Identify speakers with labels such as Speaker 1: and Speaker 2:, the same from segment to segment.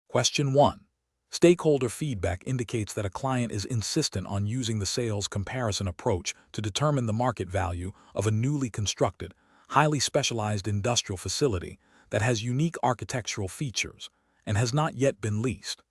Speaker 1: Question 1. Stakeholder feedback indicates that a client is insistent on using the sales comparison approach to determine the market value of a newly constructed, highly specialized industrial facility that has unique architectural features and has not yet been leased.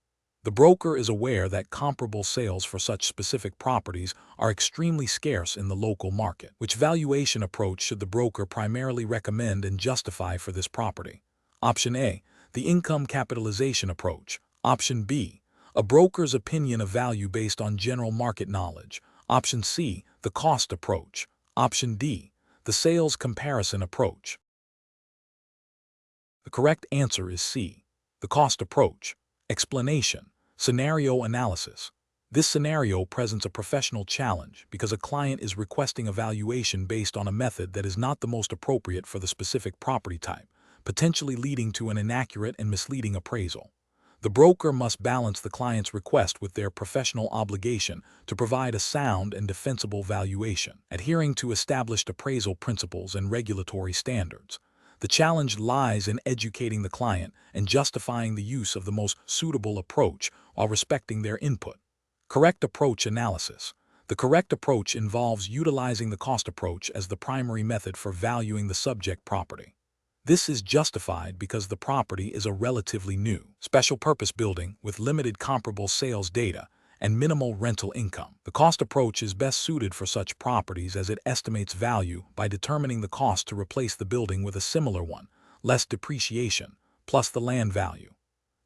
Speaker 1: The broker is aware that comparable sales for such specific properties are extremely scarce in the local market. Which valuation approach should the broker primarily recommend and justify for this property? Option A, the income capitalization approach. Option B, a broker's opinion of value based on general market knowledge. Option C, the cost approach. Option D, the sales comparison approach. The correct answer is C, the cost approach. Explanation: scenario analysis. This scenario presents a professional challenge because a client is requesting a valuation based on a method that is not the most appropriate for the specific property type, potentially leading to an inaccurate and misleading appraisal. The broker must balance the client's request with their professional obligation to provide a sound and defensible valuation, adhering to established appraisal principles and regulatory standards. The challenge lies in educating the client and justifying the use of the most suitable approach while respecting their input. Correct approach analysis. The correct approach involves utilizing the cost approach as the primary method for valuing the subject property. This is justified because the property is a relatively new, special-purpose building with limited comparable sales data and minimal rental income. The cost approach is best suited for such properties as it estimates value by determining the cost to replace the building with a similar one, less depreciation, plus the land value.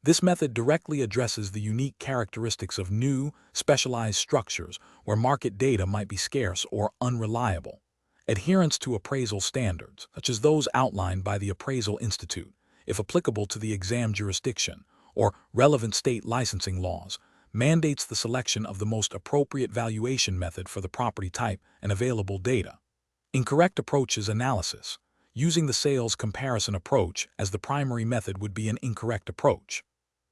Speaker 1: This method directly addresses the unique characteristics of new, specialized structures where market data might be scarce or unreliable. Adherence to appraisal standards, such as those outlined by the Appraisal Institute, if applicable to the exam jurisdiction, or relevant state licensing laws, mandates the selection of the most appropriate valuation method for the property type and available data. Incorrect approaches analysis. Using the sales comparison approach as the primary method would be an incorrect approach.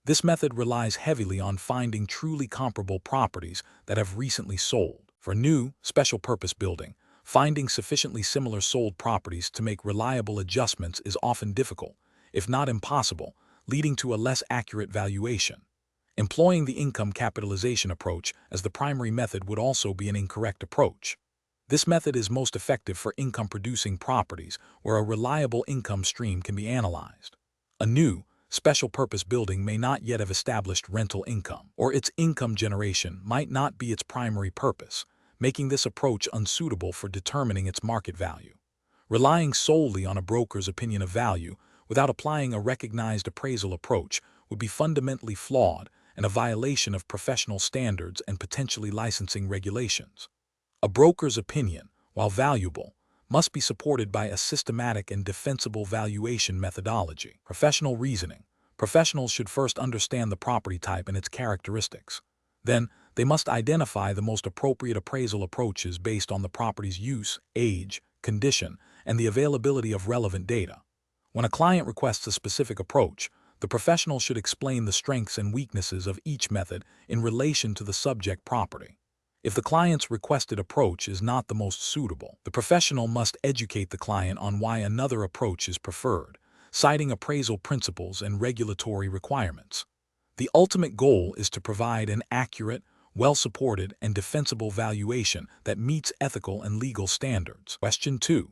Speaker 1: This method relies heavily on finding truly comparable properties that have recently sold. For new, special-purpose building, finding sufficiently similar sold properties to make reliable adjustments is often difficult, if not impossible, leading to a less accurate valuation. Employing the income capitalization approach as the primary method would also be an incorrect approach. This method is most effective for income-producing properties where a reliable income stream can be analyzed. A new, special-purpose building may not yet have established rental income, or its income generation might not be its primary purpose, making this approach unsuitable for determining its market value. Relying solely on a broker's opinion of value without applying a recognized appraisal approach would be fundamentally flawed and a violation of professional standards and potentially licensing regulations. A broker's opinion, while valuable, must be supported by a systematic and defensible valuation methodology. Professional reasoning. Professionals should first understand the property type and its characteristics. Then, they must identify the most appropriate appraisal approaches based on the property's use, age, condition, and the availability of relevant data. When a client requests a specific approach, the professional should explain the strengths and weaknesses of each method in relation to the subject property. If the client's requested approach is not the most suitable, the professional must educate the client on why another approach is preferred, citing appraisal principles and regulatory requirements. The ultimate goal is to provide an accurate, well-supported, and defensible valuation that meets ethical and legal standards. Question 2.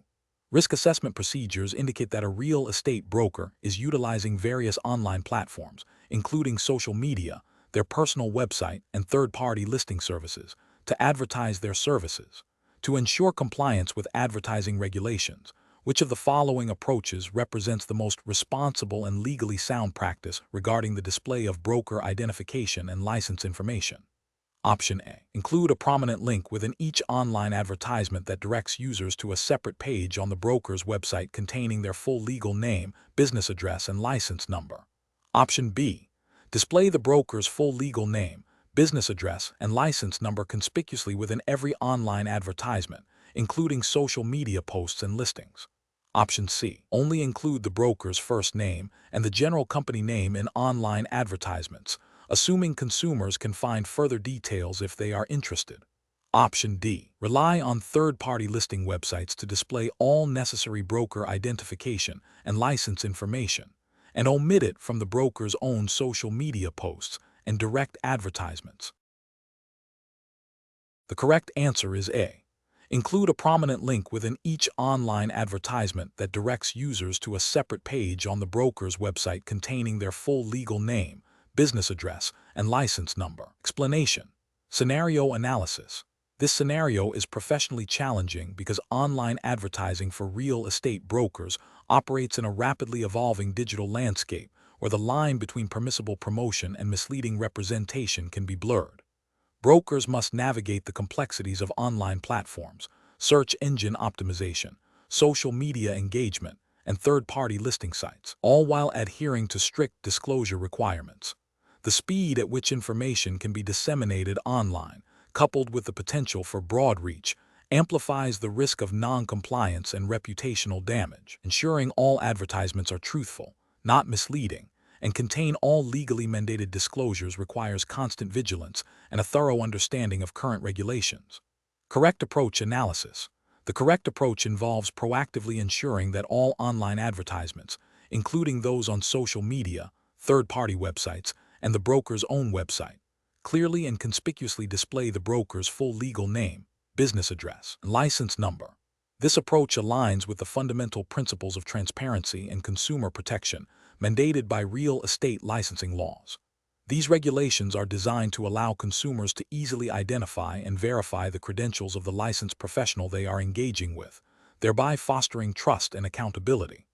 Speaker 1: Risk assessment procedures indicate that a real estate broker is utilizing various online platforms, including social media, their personal website, and third-party listing services, to advertise their services. To ensure compliance with advertising regulations, which of the following approaches represents the most responsible and legally sound practice regarding the display of broker identification and license information? Option A. Include a prominent link within each online advertisement that directs users to a separate page on the broker's website containing their full legal name, business address, and license number. Option B. Display the broker's full legal name, business address, and license number conspicuously within every online advertisement, including social media posts and listings. Option C. Only include the broker's first name and the general company name in online advertisements, assuming consumers can find further details if they are interested. Option D. Rely on third-party listing websites to display all necessary broker identification and license information, and omit it from the broker's own social media posts and direct advertisements. The correct answer is A. Include a prominent link within each online advertisement that directs users to a separate page on the broker's website containing their full legal name, business address, and license number. Explanation. Scenario analysis. This scenario is professionally challenging because online advertising for real estate brokers operates in a rapidly evolving digital landscape where the line between permissible promotion and misleading representation can be blurred. Brokers must navigate the complexities of online platforms, search engine optimization, social media engagement, and third-party listing sites, all while adhering to strict disclosure requirements. The speed at which information can be disseminated online, coupled with the potential for broad reach, amplifies the risk of non-compliance and reputational damage. Ensuring all advertisements are truthful, not misleading, and contain all legally mandated disclosures requires constant vigilance and a thorough understanding of current regulations. Correct approach analysis. The correct approach involves proactively ensuring that all online advertisements, including those on social media, third-party websites, and the broker's own website, clearly and conspicuously display the broker's full legal name, business address, and license number. This approach aligns with the fundamental principles of transparency and consumer protection mandated by real estate licensing laws. These regulations are designed to allow consumers to easily identify and verify the credentials of the licensed professional they are engaging with, thereby fostering trust and accountability.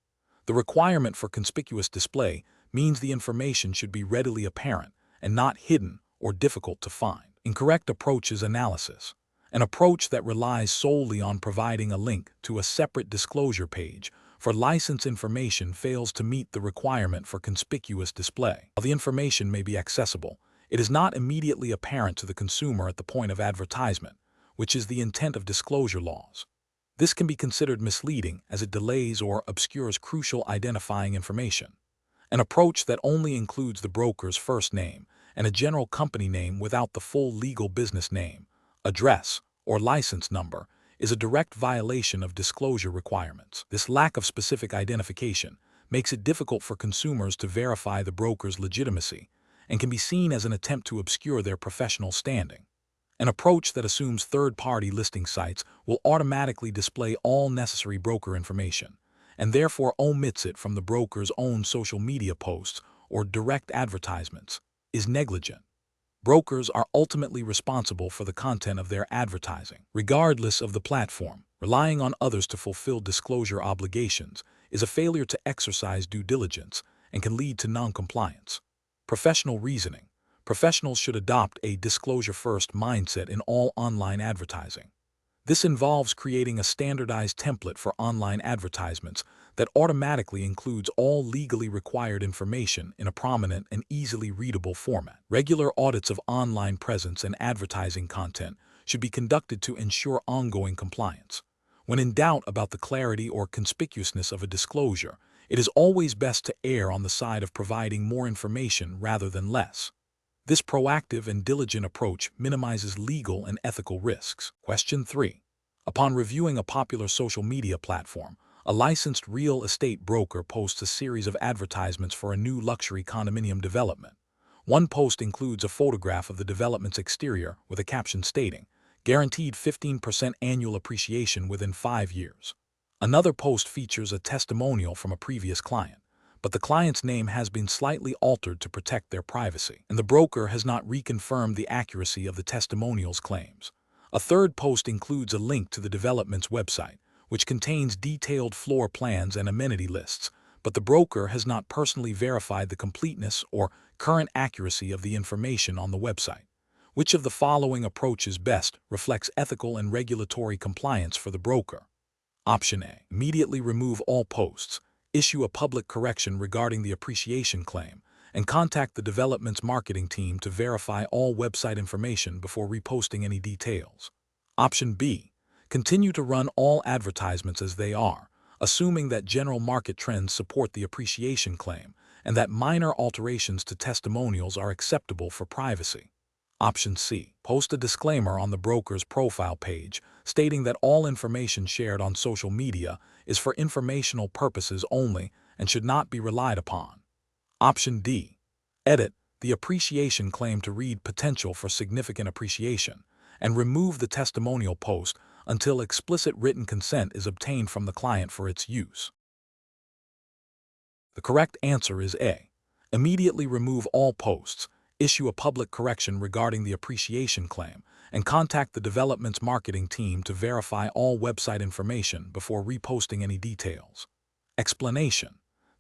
Speaker 1: The requirement for conspicuous display means the information should be readily apparent and not hidden or difficult to find. Incorrect approach is analysis. An approach that relies solely on providing a link to a separate disclosure page for license information fails to meet the requirement for conspicuous display. While the information may be accessible, it is not immediately apparent to the consumer at the point of advertisement, which is the intent of disclosure laws. This can be considered misleading as it delays or obscures crucial identifying information. An approach that only includes the broker's first name and a general company name without the full legal business name, address, or license number is a direct violation of disclosure requirements. This lack of specific identification makes it difficult for consumers to verify the broker's legitimacy and can be seen as an attempt to obscure their professional standing. An approach that assumes third-party listing sites will automatically display all necessary broker information and therefore omits it from the broker's own social media posts or direct advertisements is negligent. Brokers are ultimately responsible for the content of their advertising, regardless of the platform. Relying on others to fulfill disclosure obligations is a failure to exercise due diligence and can lead to non-compliance. Professional reasoning. Professionals should adopt a disclosure-first mindset in all online advertising. This involves creating a standardized template for online advertisements that automatically includes all legally required information in a prominent and easily readable format. Regular audits of online presence and advertising content should be conducted to ensure ongoing compliance. When in doubt about the clarity or conspicuousness of a disclosure, it is always best to err on the side of providing more information rather than less. This proactive and diligent approach minimizes legal and ethical risks. Question 3. Upon reviewing a popular social media platform, a licensed real estate broker posts a series of advertisements for a new luxury condominium development. One post includes a photograph of the development's exterior with a caption stating, "Guaranteed 15% annual appreciation within 5 years." Another post features a testimonial from a previous client, but the client's name has been slightly altered to protect their privacy, and the broker has not reconfirmed the accuracy of the testimonial's claims. A third post includes a link to the development's website, which contains detailed floor plans and amenity lists, but the broker has not personally verified the completeness or current accuracy of the information on the website. Which of the following approaches best reflects ethical and regulatory compliance for the broker? Option A. Immediately remove all posts, issue a public correction regarding the appreciation claim, and contact the development's marketing team to verify all website information before reposting any details. Option B. Continue to run all advertisements as they are, assuming that general market trends support the appreciation claim and that minor alterations to testimonials are acceptable for privacy. Option C. Post a disclaimer on the broker's profile page stating that all information shared on social media is for informational purposes only and should not be relied upon. Option D. Edit the appreciation claim to read potential for significant appreciation, and remove the testimonial post until explicit written consent is obtained from the client for its use. The correct answer is A. Immediately remove all posts, issue a public correction regarding the appreciation claim, and contact the development's marketing team to verify all website information before reposting any details. Explanation.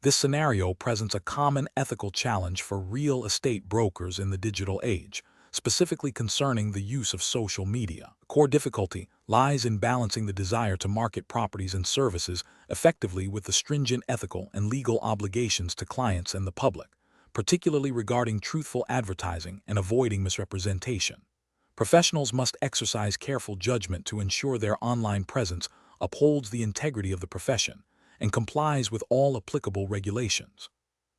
Speaker 1: This scenario presents a common ethical challenge for real estate brokers in the digital age, specifically concerning the use of social media. The core difficulty lies in balancing the desire to market properties and services effectively with the stringent ethical and legal obligations to clients and the public, particularly regarding truthful advertising and avoiding misrepresentation. Professionals must exercise careful judgment to ensure their online presence upholds the integrity of the profession and complies with all applicable regulations.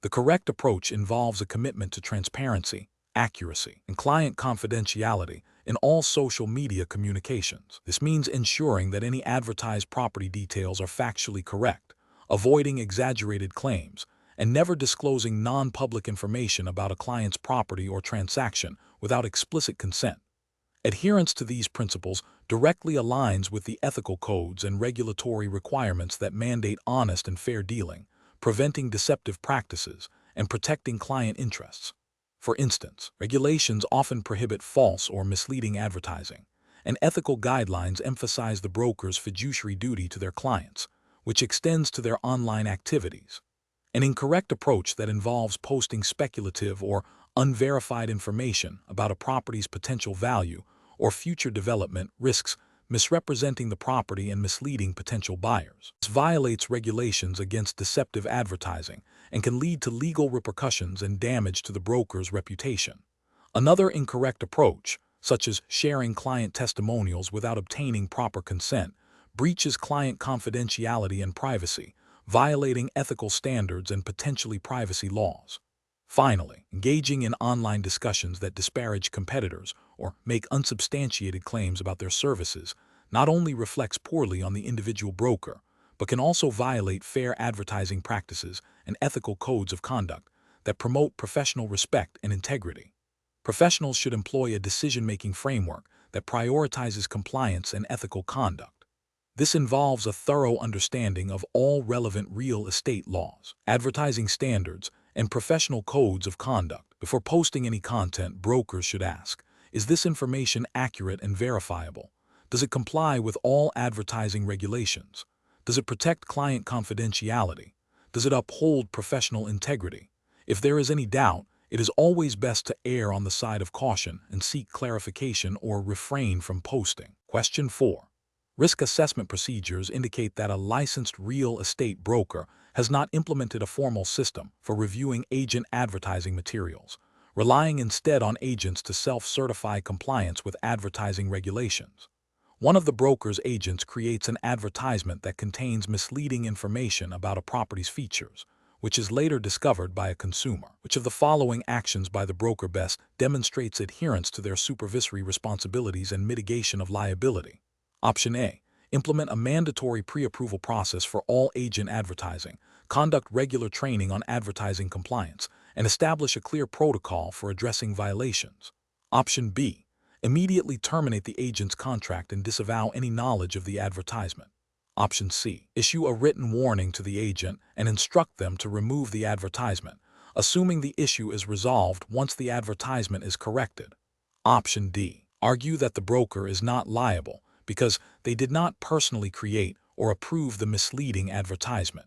Speaker 1: The correct approach involves a commitment to transparency, accuracy, and client confidentiality in all social media communications. This means ensuring that any advertised property details are factually correct, avoiding exaggerated claims, and never disclosing non-public information about a client's property or transaction without explicit consent. Adherence to these principles directly aligns with the ethical codes and regulatory requirements that mandate honest and fair dealing, preventing deceptive practices, and protecting client interests. For instance, regulations often prohibit false or misleading advertising, and ethical guidelines emphasize the broker's fiduciary duty to their clients, which extends to their online activities. An incorrect approach that involves posting speculative or unverified information about a property's potential value or future development risks misrepresenting the property and misleading potential buyers. This violates regulations against deceptive advertising and can lead to legal repercussions and damage to the broker's reputation. Another incorrect approach, such as sharing client testimonials without obtaining proper consent, breaches client confidentiality and privacy, violating ethical standards and potentially privacy laws. Finally, engaging in online discussions that disparage competitors or make unsubstantiated claims about their services not only reflects poorly on the individual broker, but can also violate fair advertising practices and ethical codes of conduct that promote professional respect and integrity. Professionals should employ a decision-making framework that prioritizes compliance and ethical conduct. This involves a thorough understanding of all relevant real estate laws, advertising standards, and professional codes of conduct. Before posting any content, brokers should ask, is this information accurate and verifiable? Does it comply with all advertising regulations? Does it protect client confidentiality? Does it uphold professional integrity? If there is any doubt, it is always best to err on the side of caution and seek clarification or refrain from posting. Question 4. Risk assessment procedures indicate that a licensed real estate broker has not implemented a formal system for reviewing agent advertising materials, relying instead on agents to self-certify compliance with advertising regulations. One of the broker's agents creates an advertisement that contains misleading information about a property's features, which is later discovered by a consumer. Which of the following actions by the broker best demonstrates adherence to their supervisory responsibilities and mitigation of liability? Option A. Implement a mandatory pre-approval process for all agent advertising, conduct regular training on advertising compliance, and establish a clear protocol for addressing violations. Option B. Immediately terminate the agent's contract and disavow any knowledge of the advertisement. Option C. Issue a written warning to the agent and instruct them to remove the advertisement, assuming the issue is resolved once the advertisement is corrected. Option D. Argue that the broker is not liable because they did not personally create or approve the misleading advertisement.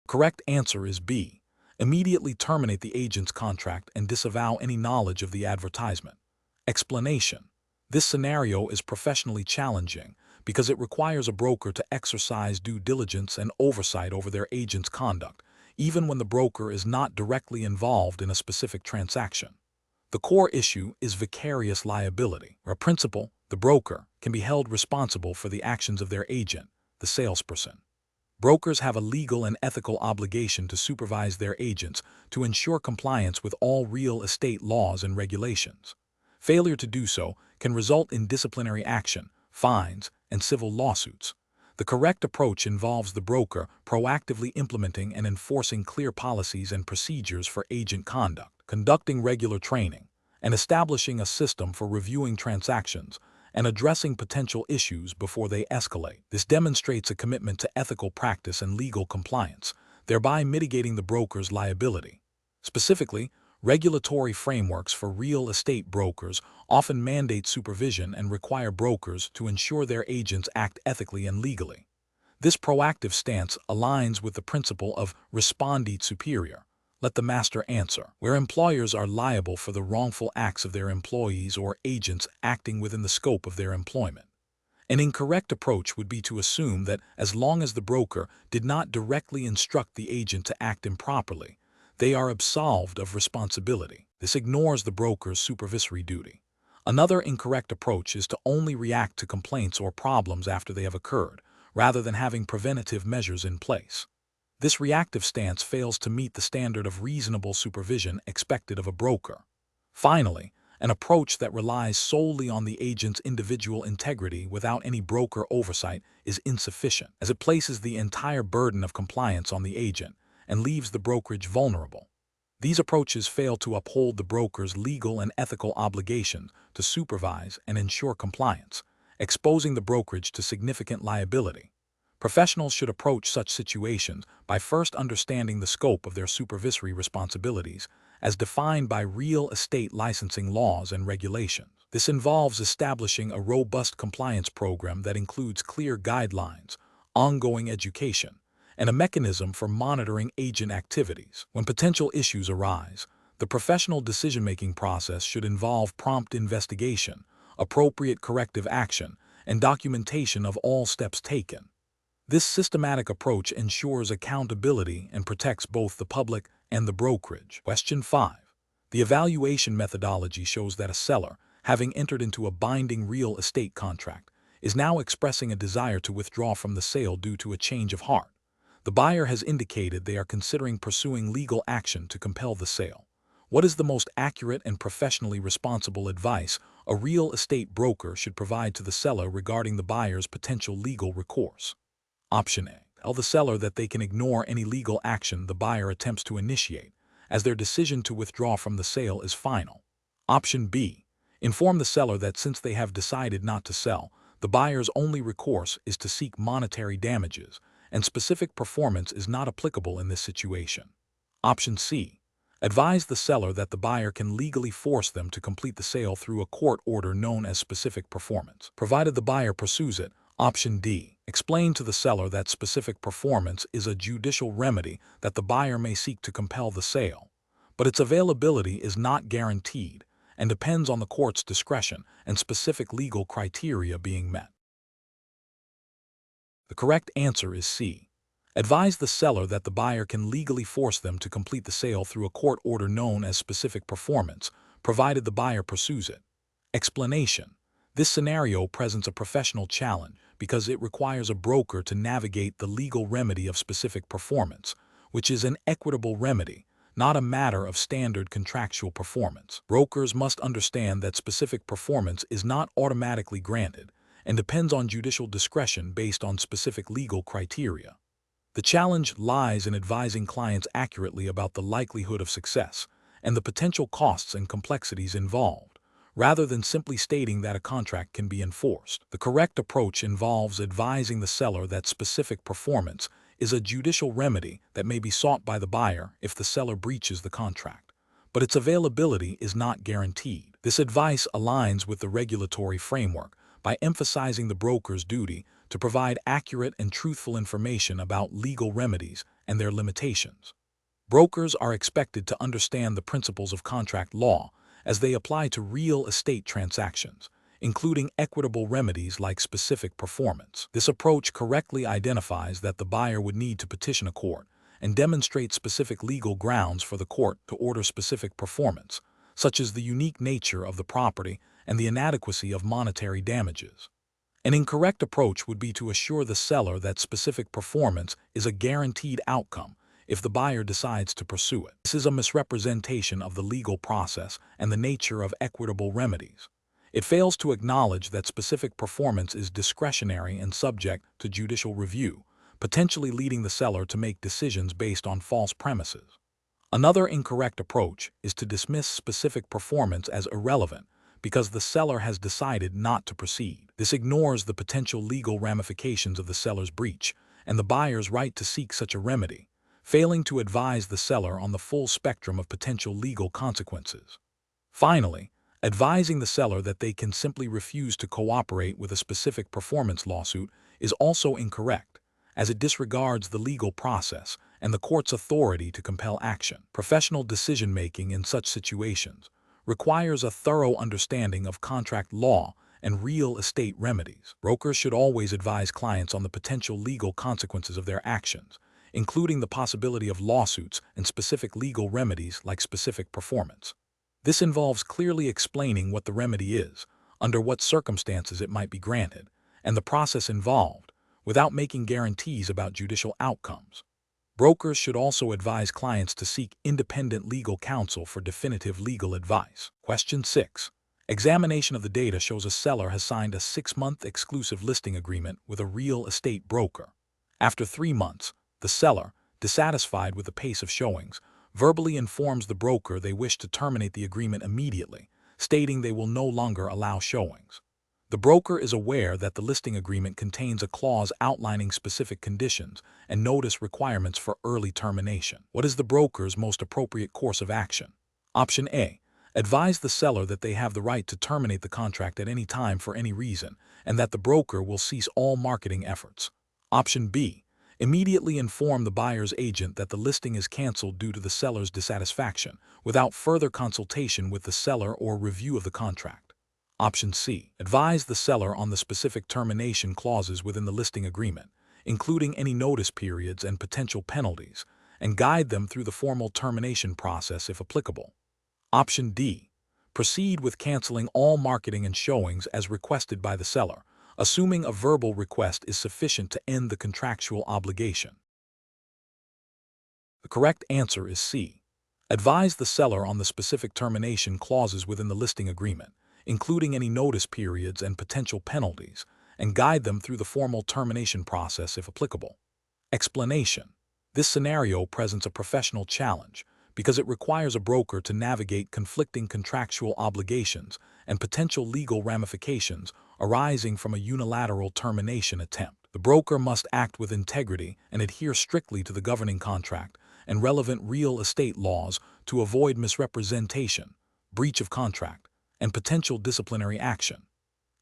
Speaker 1: Correct answer is B. Immediately terminate the agent's contract and disavow any knowledge of the advertisement. Explanation. This scenario is professionally challenging because it requires a broker to exercise due diligence and oversight over their agent's conduct, even when the broker is not directly involved in a specific transaction. The core issue is vicarious liability, where a principal, the broker, can be held responsible for the actions of their agent, the salesperson. Brokers have a legal and ethical obligation to supervise their agents to ensure compliance with all real estate laws and regulations. Failure to do so can result in disciplinary action, fines, and civil lawsuits. The correct approach involves the broker proactively implementing and enforcing clear policies and procedures for agent conduct, conducting regular training, and establishing a system for reviewing transactions and addressing potential issues before they escalate. This demonstrates a commitment to ethical practice and legal compliance, thereby mitigating the broker's liability. Specifically, regulatory frameworks for real estate brokers often mandate supervision and require brokers to ensure their agents act ethically and legally. This proactive stance aligns with the principle of respondit superior, let the master answer, where employers are liable for the wrongful acts of their employees or agents acting within the scope of their employment. An incorrect approach would be to assume that as long as the broker did not directly instruct the agent to act improperly, they are absolved of responsibility. This ignores the broker's supervisory duty. Another incorrect approach is to only react to complaints or problems after they have occurred, rather than having preventative measures in place. This reactive stance fails to meet the standard of reasonable supervision expected of a broker. Finally, an approach that relies solely on the agent's individual integrity without any broker oversight is insufficient, as it places the entire burden of compliance on the agent and leaves the brokerage vulnerable. These approaches fail to uphold the broker's legal and ethical obligations to supervise and ensure compliance, exposing the brokerage to significant liability. Professionals should approach such situations by first understanding the scope of their supervisory responsibilities as defined by real estate licensing laws and regulations. This involves establishing a robust compliance program that includes clear guidelines, ongoing education, and a mechanism for monitoring agent activities. When potential issues arise, the professional decision-making process should involve prompt investigation, appropriate corrective action, and documentation of all steps taken. This systematic approach ensures accountability and protects both the public and the brokerage. Question 5. The evaluation methodology shows that a seller, having entered into a binding real estate contract, is now expressing a desire to withdraw from the sale due to a change of heart. The buyer has indicated they are considering pursuing legal action to compel the sale. What is the most accurate and professionally responsible advice a real estate broker should provide to the seller regarding the buyer's potential legal recourse? Option A. Tell the seller that they can ignore any legal action the buyer attempts to initiate, as their decision to withdraw from the sale is final. Option B. Inform the seller that since they have decided not to sell, the buyer's only recourse is to seek monetary damages, and specific performance is not applicable in this situation. Option C. Advise the seller that the buyer can legally force them to complete the sale through a court order known as specific performance, provided the buyer pursues it. Option D. Explain to the seller that specific performance is a judicial remedy that the buyer may seek to compel the sale, but its availability is not guaranteed and depends on the court's discretion and specific legal criteria being met. The correct answer is C. Advise the seller that the buyer can legally force them to complete the sale through a court order known as specific performance, provided the buyer pursues it. Explanation. This scenario presents a professional challenge because it requires a broker to navigate the legal remedy of specific performance, which is an equitable remedy, not a matter of standard contractual performance. Brokers must understand that specific performance is not automatically granted and depends on judicial discretion based on specific legal criteria. The challenge lies in advising clients accurately about the likelihood of success and the potential costs and complexities involved, rather than simply stating that a contract can be enforced. The correct approach involves advising the seller that specific performance is a judicial remedy that may be sought by the buyer if the seller breaches the contract, but its availability is not guaranteed. This advice aligns with the regulatory framework by emphasizing the broker's duty to provide accurate and truthful information about legal remedies and their limitations. Brokers are expected to understand the principles of contract law as they apply to real estate transactions, including equitable remedies like specific performance. This approach correctly identifies that the buyer would need to petition a court and demonstrate specific legal grounds for the court to order specific performance, such as the unique nature of the property and the inadequacy of monetary damages. An incorrect approach would be to assure the seller that specific performance is a guaranteed outcome if the buyer decides to pursue it. This is a misrepresentation of the legal process and the nature of equitable remedies. It fails to acknowledge that specific performance is discretionary and subject to judicial review, potentially leading the seller to make decisions based on false premises. Another incorrect approach is to dismiss specific performance as irrelevant because the seller has decided not to proceed. This ignores the potential legal ramifications of the seller's breach and the buyer's right to seek such a remedy, failing to advise the seller on the full spectrum of potential legal consequences. Finally, advising the seller that they can simply refuse to cooperate with a specific performance lawsuit is also incorrect, as it disregards the legal process and the court's authority to compel action. Professional decision-making in such situations requires a thorough understanding of contract law and real estate remedies. Brokers should always advise clients on the potential legal consequences of their actions, including the possibility of lawsuits and specific legal remedies like specific performance. This involves clearly explaining what the remedy is, under what circumstances it might be granted, and the process involved, without making guarantees about judicial outcomes. Brokers should also advise clients to seek independent legal counsel for definitive legal advice. Question 6. Examination of the data shows a seller has signed a 6-month exclusive listing agreement with a real estate broker. After 3 months, the seller, dissatisfied with the pace of showings, verbally informs the broker they wish to terminate the agreement immediately, stating they will no longer allow showings. The broker is aware that the listing agreement contains a clause outlining specific conditions and notice requirements for early termination. What is the broker's most appropriate course of action? Option A. Advise the seller that they have the right to terminate the contract at any time for any reason, and that the broker will cease all marketing efforts. Option B. Immediately inform the buyer's agent that the listing is canceled due to the seller's dissatisfaction, without further consultation with the seller or review of the contract. Option C. Advise the seller on the specific termination clauses within the listing agreement, including any notice periods and potential penalties, and guide them through the formal termination process if applicable. Option D. Proceed with canceling all marketing and showings as requested by the seller, assuming a verbal request is sufficient to end the contractual obligation. The correct answer is C. Advise the seller on the specific termination clauses within the listing agreement, including any notice periods and potential penalties, and guide them through the formal termination process if applicable. Explanation. This scenario presents a professional challenge because it requires a broker to navigate conflicting contractual obligations and potential legal ramifications arising from a unilateral termination attempt. The broker must act with integrity and adhere strictly to the governing contract and relevant real estate laws to avoid misrepresentation, breach of contract, and potential disciplinary action.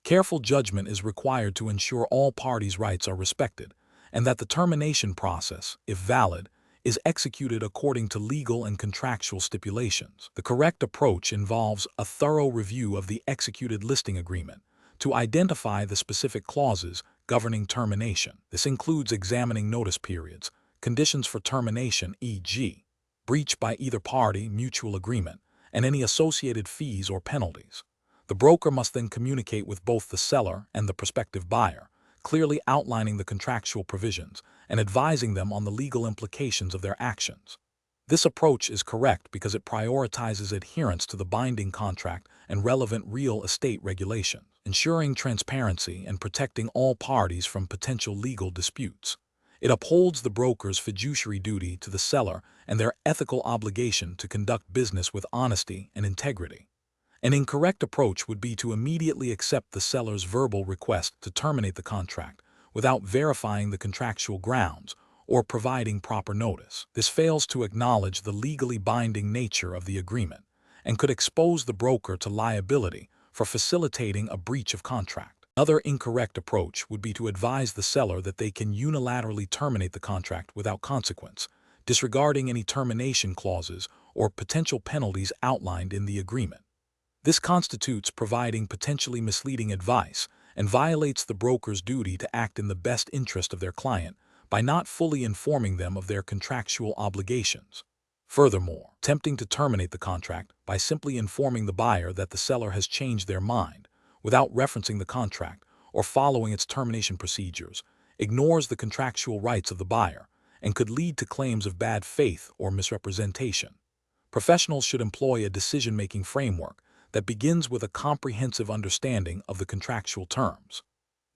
Speaker 1: Careful judgment is required to ensure all parties' rights are respected, and that the termination process, if valid, is executed according to legal and contractual stipulations. The correct approach involves a thorough review of the executed listing agreement to identify the specific clauses governing termination. This includes examining notice periods, conditions for termination, e.g., breach by either party, mutual agreement, and any associated fees or penalties. The broker must then communicate with both the seller and the prospective buyer, clearly outlining the contractual provisions and advising them on the legal implications of their actions. This approach is correct because it prioritizes adherence to the binding contract and relevant real estate regulations, ensuring transparency and protecting all parties from potential legal disputes. It upholds the broker's fiduciary duty to the seller and their ethical obligation to conduct business with honesty and integrity. An incorrect approach would be to immediately accept the seller's verbal request to terminate the contract without verifying the contractual grounds or providing proper notice. This fails to acknowledge the legally binding nature of the agreement and could expose the broker to liability for facilitating a breach of contract. Another incorrect approach would be to advise the seller that they can unilaterally terminate the contract without consequence, disregarding any termination clauses or potential penalties outlined in the agreement. This constitutes providing potentially misleading advice and violates the broker's duty to act in the best interest of their client by not fully informing them of their contractual obligations. Furthermore, attempting to terminate the contract by simply informing the buyer that the seller has changed their mind without referencing the contract or following its termination procedures ignores the contractual rights of the buyer and could lead to claims of bad faith or misrepresentation. Professionals should employ a decision-making framework that begins with a comprehensive understanding of the contractual terms.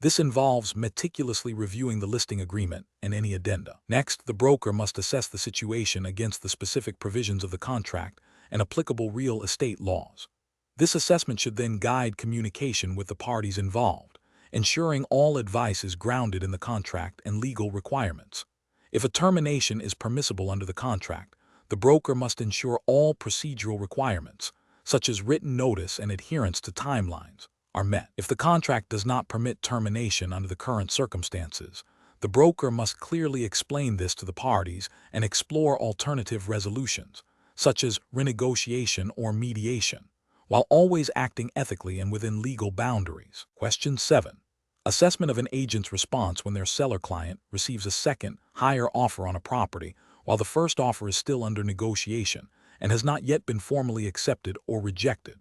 Speaker 1: This involves meticulously reviewing the listing agreement and any addenda. Next, the broker must assess the situation against the specific provisions of the contract and applicable real estate laws. This assessment should then guide communication with the parties involved, ensuring all advice is grounded in the contract and legal requirements. If a termination is permissible under the contract, the broker must ensure all procedural requirements, such as written notice and adherence to timelines, are met. If the contract does not permit termination under the current circumstances, the broker must clearly explain this to the parties and explore alternative resolutions, such as renegotiation or mediation, while always acting ethically and within legal boundaries. Question 7. Assessment of an agent's response when their seller client receives a second, higher offer on a property while the first offer is still under negotiation and has not yet been formally accepted or rejected.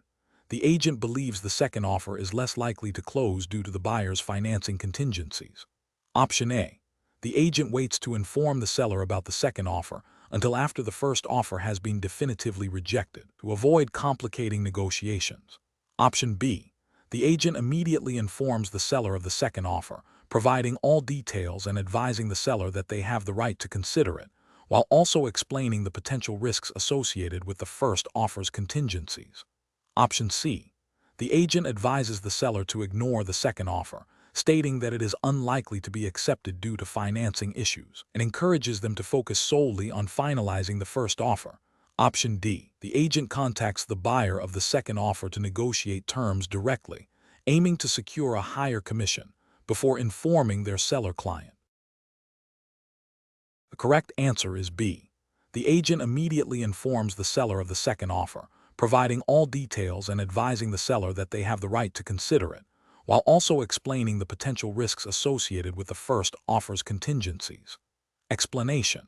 Speaker 1: The agent believes the second offer is less likely to close due to the buyer's financing contingencies. Option A. The agent waits to inform the seller about the second offer until after the first offer has been definitively rejected, to avoid complicating negotiations. Option B. The agent immediately informs the seller of the second offer, providing all details and advising the seller that they have the right to consider it, while also explaining the potential risks associated with the first offer's contingencies. Option C. The agent advises the seller to ignore the second offer, stating that it is unlikely to be accepted due to financing issues, and encourages them to focus solely on finalizing the first offer. Option D. The agent contacts the buyer of the second offer to negotiate terms directly, aiming to secure a higher commission, before informing their seller client. The correct answer is B. The agent immediately informs the seller of the second offer, providing all details and advising the seller that they have the right to consider it, while also explaining the potential risks associated with the first offer's contingencies. Explanation.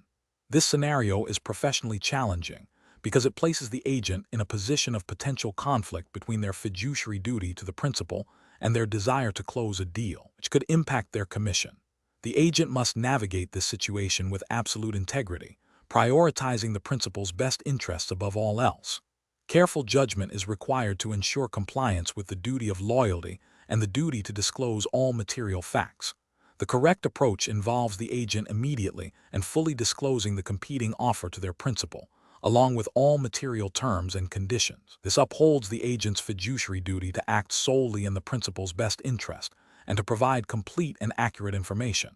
Speaker 1: This scenario is professionally challenging because it places the agent in a position of potential conflict between their fiduciary duty to the principal and their desire to close a deal, which could impact their commission. The agent must navigate this situation with absolute integrity, prioritizing the principal's best interests above all else. Careful judgment is required to ensure compliance with the duty of loyalty and the duty to disclose all material facts. The correct approach involves the agent immediately and fully disclosing the competing offer to their principal, along with all material terms and conditions. This upholds the agent's fiduciary duty to act solely in the principal's best interest and to provide complete and accurate information.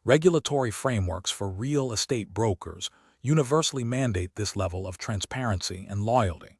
Speaker 1: Regulatory frameworks for real estate brokers universally mandate this level of transparency and loyalty.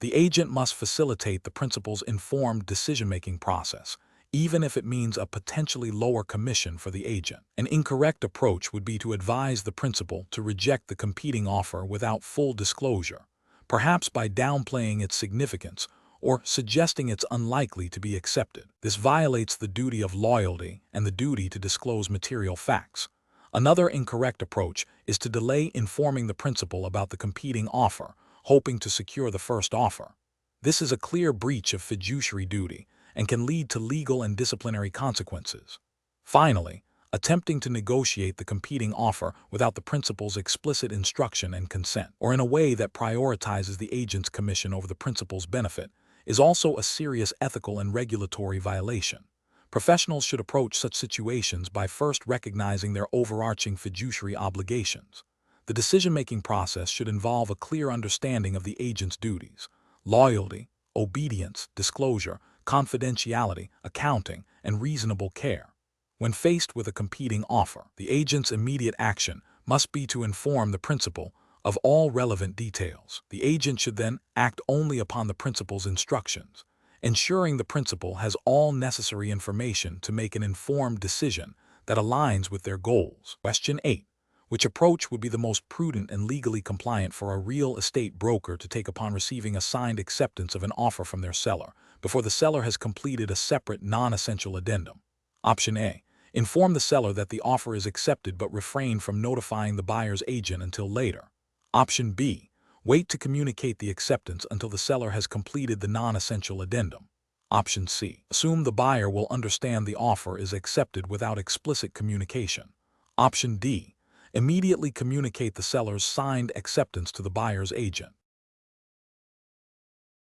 Speaker 1: The agent must facilitate the principal's informed decision-making process, even if it means a potentially lower commission for the agent. An incorrect approach would be to advise the principal to reject the competing offer without full disclosure, perhaps by downplaying its significance or suggesting it's unlikely to be accepted. This violates the duty of loyalty and the duty to disclose material facts. Another incorrect approach is to delay informing the principal about the competing offer, hoping to secure the first offer. This is a clear breach of fiduciary duty and can lead to legal and disciplinary consequences. Finally, attempting to negotiate the competing offer without the principal's explicit instruction and consent, or in a way that prioritizes the agent's commission over the principal's benefit, is also a serious ethical and regulatory violation. Professionals should approach such situations by first recognizing their overarching fiduciary obligations. The decision-making process should involve a clear understanding of the agent's duties: loyalty, obedience, disclosure, confidentiality, accounting, and reasonable care. When faced with a competing offer, the agent's immediate action must be to inform the principal of all relevant details. The agent should then act only upon the principal's instructions, ensuring the principal has all necessary information to make an informed decision that aligns with their goals. Question 8. Which approach would be the most prudent and legally compliant for a real estate broker to take upon receiving a signed acceptance of an offer from their seller, before the seller has completed a separate non-essential addendum? Option A. Inform the seller that the offer is accepted but refrain from notifying the buyer's agent until later. Option B. Wait to communicate the acceptance until the seller has completed the non-essential addendum. Option C. Assume the buyer will understand the offer is accepted without explicit communication. Option D. Immediately communicate the seller's signed acceptance to the buyer's agent.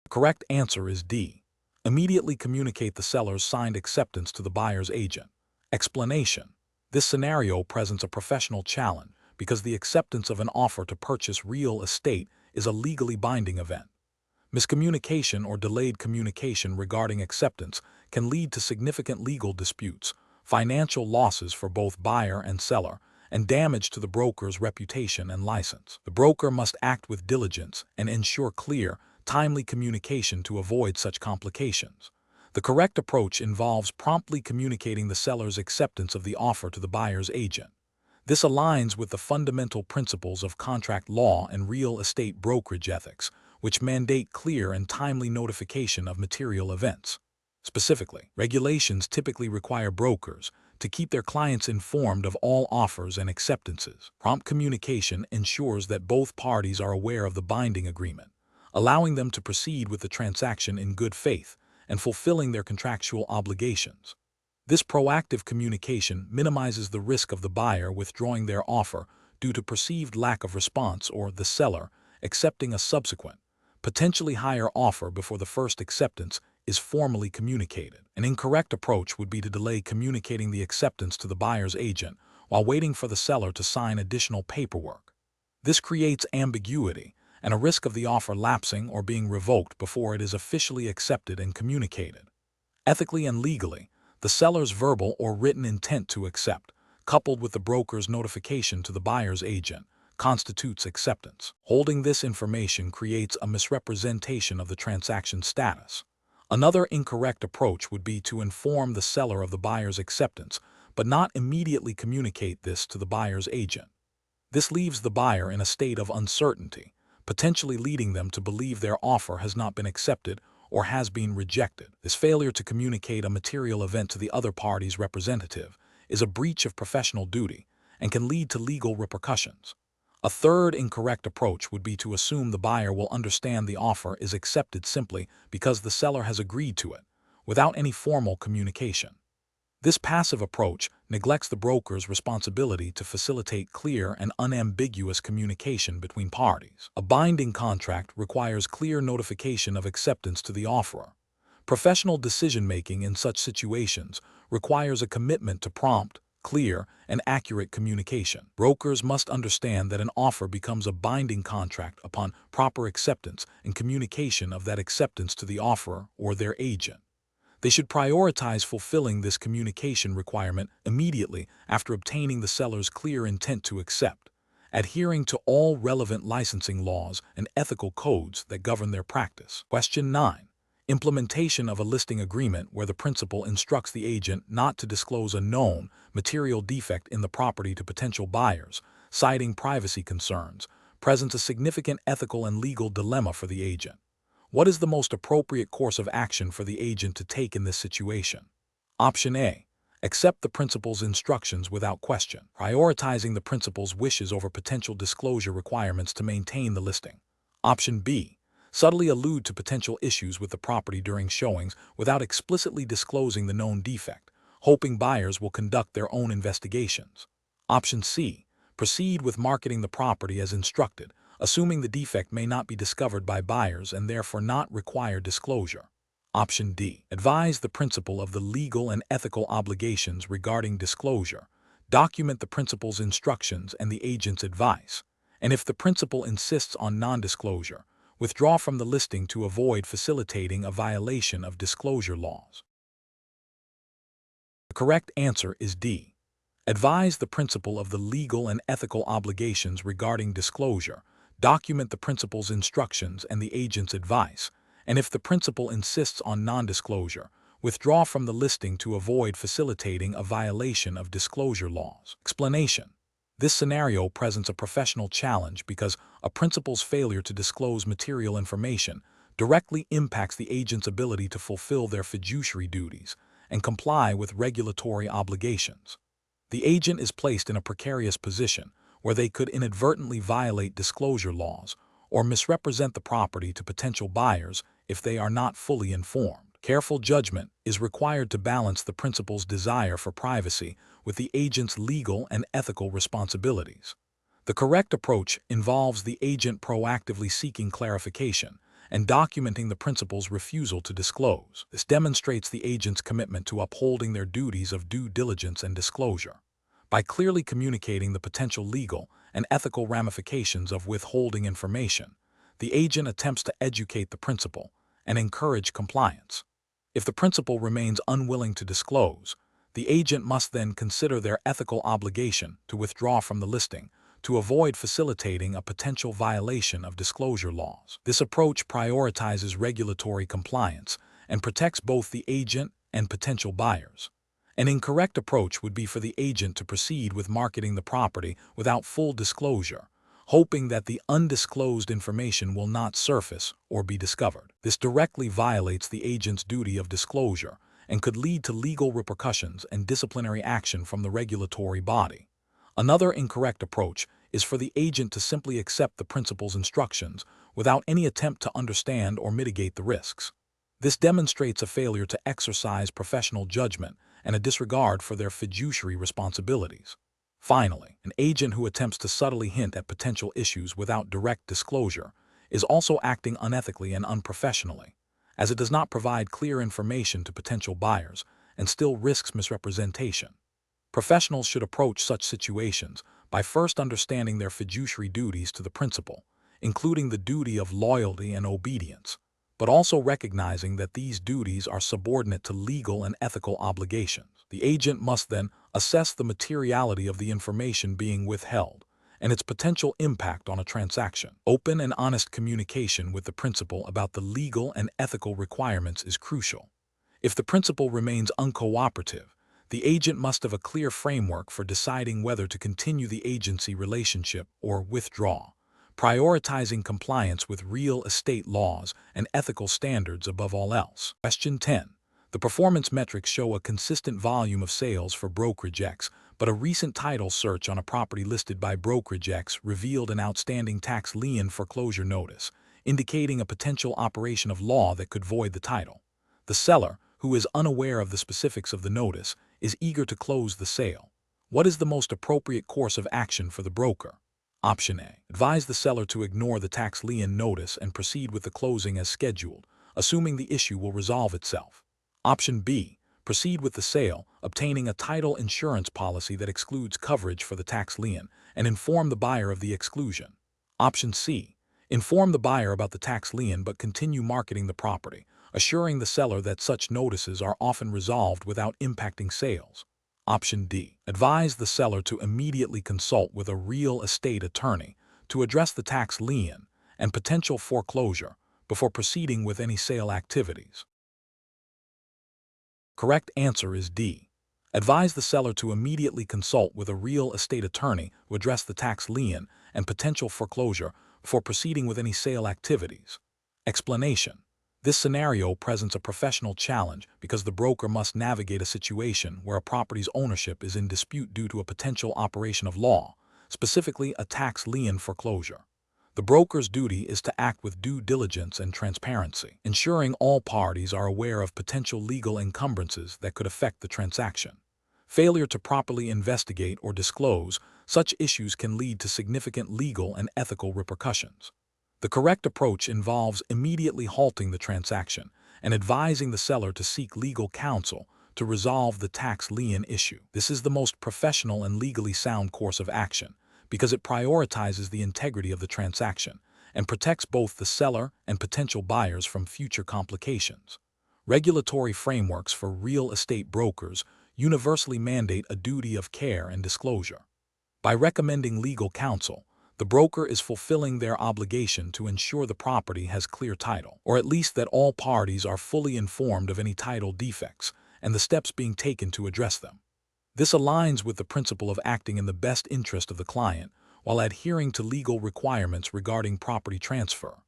Speaker 1: The correct answer is D. Immediately communicate the seller's signed acceptance to the buyer's agent. Explanation: this scenario presents a professional challenge because the acceptance of an offer to purchase real estate is a legally binding event. Miscommunication or delayed communication regarding acceptance can lead to significant legal disputes, financial losses for both buyer and seller, and damage to the broker's reputation and license. The broker must act with diligence and ensure clear, timely communication to avoid such complications. The correct approach involves promptly communicating the seller's acceptance of the offer to the buyer's agent. This aligns with the fundamental principles of contract law and real estate brokerage ethics, which mandate clear and timely notification of material events. Specifically, regulations typically require brokers to keep their clients informed of all offers and acceptances. Prompt communication ensures that both parties are aware of the binding agreement, allowing them to proceed with the transaction in good faith and fulfilling their contractual obligations. This proactive communication minimizes the risk of the buyer withdrawing their offer due to perceived lack of response or the seller accepting a subsequent, potentially higher offer before the first acceptance is formally communicated. An incorrect approach would be to delay communicating the acceptance to the buyer's agent while waiting for the seller to sign additional paperwork. This creates ambiguity and a risk of the offer lapsing or being revoked before it is officially accepted and communicated. Ethically and legally, the seller's verbal or written intent to accept, coupled with the broker's notification to the buyer's agent, constitutes acceptance. Holding this information creates a misrepresentation of the transaction status. Another incorrect approach would be to inform the seller of the buyer's acceptance, but not immediately communicate this to the buyer's agent. This leaves the buyer in a state of uncertainty, potentially leading them to believe their offer has not been accepted or has been rejected. This failure to communicate a material event to the other party's representative is a breach of professional duty and can lead to legal repercussions. A third incorrect approach would be to assume the buyer will understand the offer is accepted simply because the seller has agreed to it, without any formal communication. This passive approach neglects the broker's responsibility to facilitate clear and unambiguous communication between parties. A binding contract requires clear notification of acceptance to the offeror. Professional decision-making in such situations requires a commitment to prompt, clear, and accurate communication. Brokers must understand that an offer becomes a binding contract upon proper acceptance and communication of that acceptance to the offeror or their agent. They should prioritize fulfilling this communication requirement immediately after obtaining the seller's clear intent to accept, adhering to all relevant licensing laws and ethical codes that govern their practice. Question 9. Implementation of a listing agreement where the principal instructs the agent not to disclose a known material defect in the property to potential buyers, citing privacy concerns, presents a significant ethical and legal dilemma for the agent. What is the most appropriate course of action for the agent to take in this situation? Option A. Accept the principal's instructions without question, prioritizing the principal's wishes over potential disclosure requirements to maintain the listing. Option B. Subtly allude to potential issues with the property during showings without explicitly disclosing the known defect, hoping buyers will conduct their own investigations. Option C. Proceed with marketing the property as instructed, assuming the defect may not be discovered by buyers and therefore not require disclosure. Option D. Advise the principal of the legal and ethical obligations regarding disclosure. Document the principal's instructions and the agent's advice. And if the principal insists on non-disclosure, withdraw from the listing to avoid facilitating a violation of disclosure laws. The correct answer is D. Advise the principal of the legal and ethical obligations regarding disclosure. Document the principal's instructions and the agent's advice, and if the principal insists on non-disclosure, withdraw from the listing to avoid facilitating a violation of disclosure laws. Explanation: this scenario presents a professional challenge because a principal's failure to disclose material information directly impacts the agent's ability to fulfill their fiduciary duties and comply with regulatory obligations. The agent is placed in a precarious position where they could inadvertently violate disclosure laws or misrepresent the property to potential buyers if they are not fully informed. Careful judgment is required to balance the principal's desire for privacy with the agent's legal and ethical responsibilities. The correct approach involves the agent proactively seeking clarification and documenting the principal's refusal to disclose. This demonstrates the agent's commitment to upholding their duties of due diligence and disclosure. By clearly communicating the potential legal and ethical ramifications of withholding information, the agent attempts to educate the principal and encourage compliance. If the principal remains unwilling to disclose, the agent must then consider their ethical obligation to withdraw from the listing to avoid facilitating a potential violation of disclosure laws. This approach prioritizes regulatory compliance and protects both the agent and potential buyers. An incorrect approach would be for the agent to proceed with marketing the property without full disclosure, hoping that the undisclosed information will not surface or be discovered. This directly violates the agent's duty of disclosure and could lead to legal repercussions and disciplinary action from the regulatory body. Another incorrect approach is for the agent to simply accept the principal's instructions without any attempt to understand or mitigate the risks. This demonstrates a failure to exercise professional judgment and a disregard for their fiduciary responsibilities. Finally, an agent who attempts to subtly hint at potential issues without direct disclosure is also acting unethically and unprofessionally, as it does not provide clear information to potential buyers and still risks misrepresentation. Professionals should approach such situations by first understanding their fiduciary duties to the principal, including the duty of loyalty and obedience, but also recognizing that these duties are subordinate to legal and ethical obligations. The agent must then assess the materiality of the information being withheld and its potential impact on a transaction. Open and honest communication with the principal about the legal and ethical requirements is crucial. If the principal remains uncooperative, the agent must have a clear framework for deciding whether to continue the agency relationship or withdraw, prioritizing compliance with real estate laws and ethical standards above all else. Question 10. The performance metrics show a consistent volume of sales for Brokerage X, but a recent title search on a property listed by Brokerage X revealed an outstanding tax lien foreclosure notice, indicating a potential operation of law that could void the title. The seller, who is unaware of the specifics of the notice, is eager to close the sale. What is the most appropriate course of action for the broker? Option A. Advise the seller to ignore the tax lien notice and proceed with the closing as scheduled, assuming the issue will resolve itself. Option B. Proceed with the sale, obtaining a title insurance policy that excludes coverage for the tax lien, and inform the buyer of the exclusion. Option C. Inform the buyer about the tax lien but continue marketing the property, assuring the seller that such notices are often resolved without impacting sales. Option D. Advise the seller to immediately consult with a real estate attorney to address the tax lien and potential foreclosure before proceeding with any sale activities. Correct answer is D. Advise the seller to immediately consult with a real estate attorney to address the tax lien and potential foreclosure before proceeding with any sale activities. Explanation. This scenario presents a professional challenge because the broker must navigate a situation where a property's ownership is in dispute due to a potential operation of law, specifically a tax lien foreclosure. The broker's duty is to act with due diligence and transparency, ensuring all parties are aware of potential legal encumbrances that could affect the transaction. Failure to properly investigate or disclose such issues can lead to significant legal and ethical repercussions. The correct approach involves immediately halting the transaction and advising the seller to seek legal counsel to resolve the tax lien issue. This is the most professional and legally sound course of action because it prioritizes the integrity of the transaction and protects both the seller and potential buyers from future complications. Regulatory frameworks for real estate brokers universally mandate a duty of care and disclosure. By recommending legal counsel, the broker is fulfilling their obligation to ensure the property has clear title, or at least that all parties are fully informed of any title defects and the steps being taken to address them. This aligns with the principle of acting in the best interest of the client while adhering to legal requirements regarding property transfer.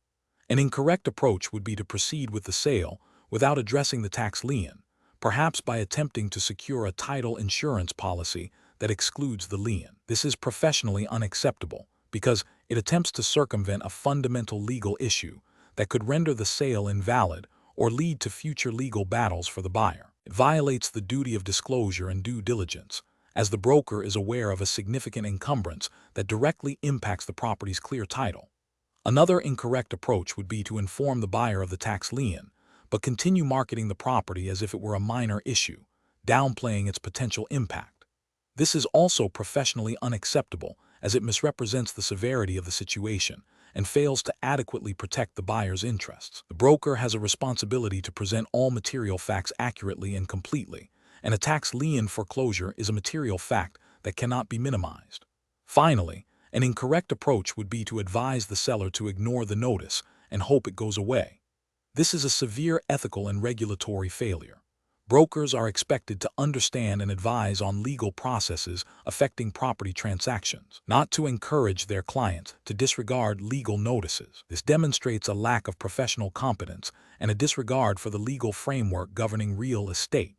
Speaker 1: An incorrect approach would be to proceed with the sale without addressing the tax lien, perhaps by attempting to secure a title insurance policy that excludes the lien. This is professionally unacceptable because it attempts to circumvent a fundamental legal issue that could render the sale invalid or lead to future legal battles for the buyer. It violates the duty of disclosure and due diligence, as the broker is aware of a significant encumbrance that directly impacts the property's clear title. Another incorrect approach would be to inform the buyer of the tax lien, but continue marketing the property as if it were a minor issue, downplaying its potential impact. This is also professionally unacceptable, as it misrepresents the severity of the situation and fails to adequately protect the buyer's interests. The broker has a responsibility to present all material facts accurately and completely, and a tax lien foreclosure is a material fact that cannot be minimized. Finally, an incorrect approach would be to advise the seller to ignore the notice and hope it goes away. This is a severe ethical and regulatory failure. Brokers are expected to understand and advise on legal processes affecting property transactions, not to encourage their clients to disregard legal notices. This demonstrates a lack of professional competence and a disregard for the legal framework governing real estate.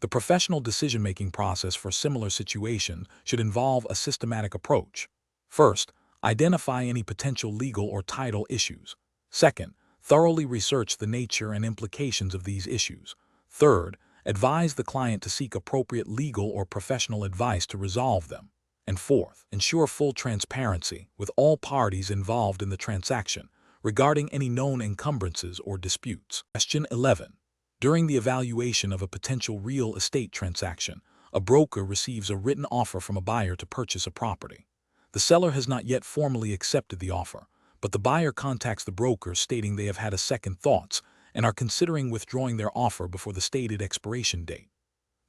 Speaker 1: The professional decision-making process for similar situations should involve a systematic approach. First, identify any potential legal or title issues. Second, thoroughly research the nature and implications of these issues. Third, advise the client to seek appropriate legal or professional advice to resolve them. And fourth, ensure full transparency with all parties involved in the transaction regarding any known encumbrances or disputes. Question 11. During the evaluation of a potential real estate transaction, a broker receives a written offer from a buyer to purchase a property. The seller has not yet formally accepted the offer, but the buyer contacts the broker stating they have had a second thoughts and are considering withdrawing their offer before the stated expiration date.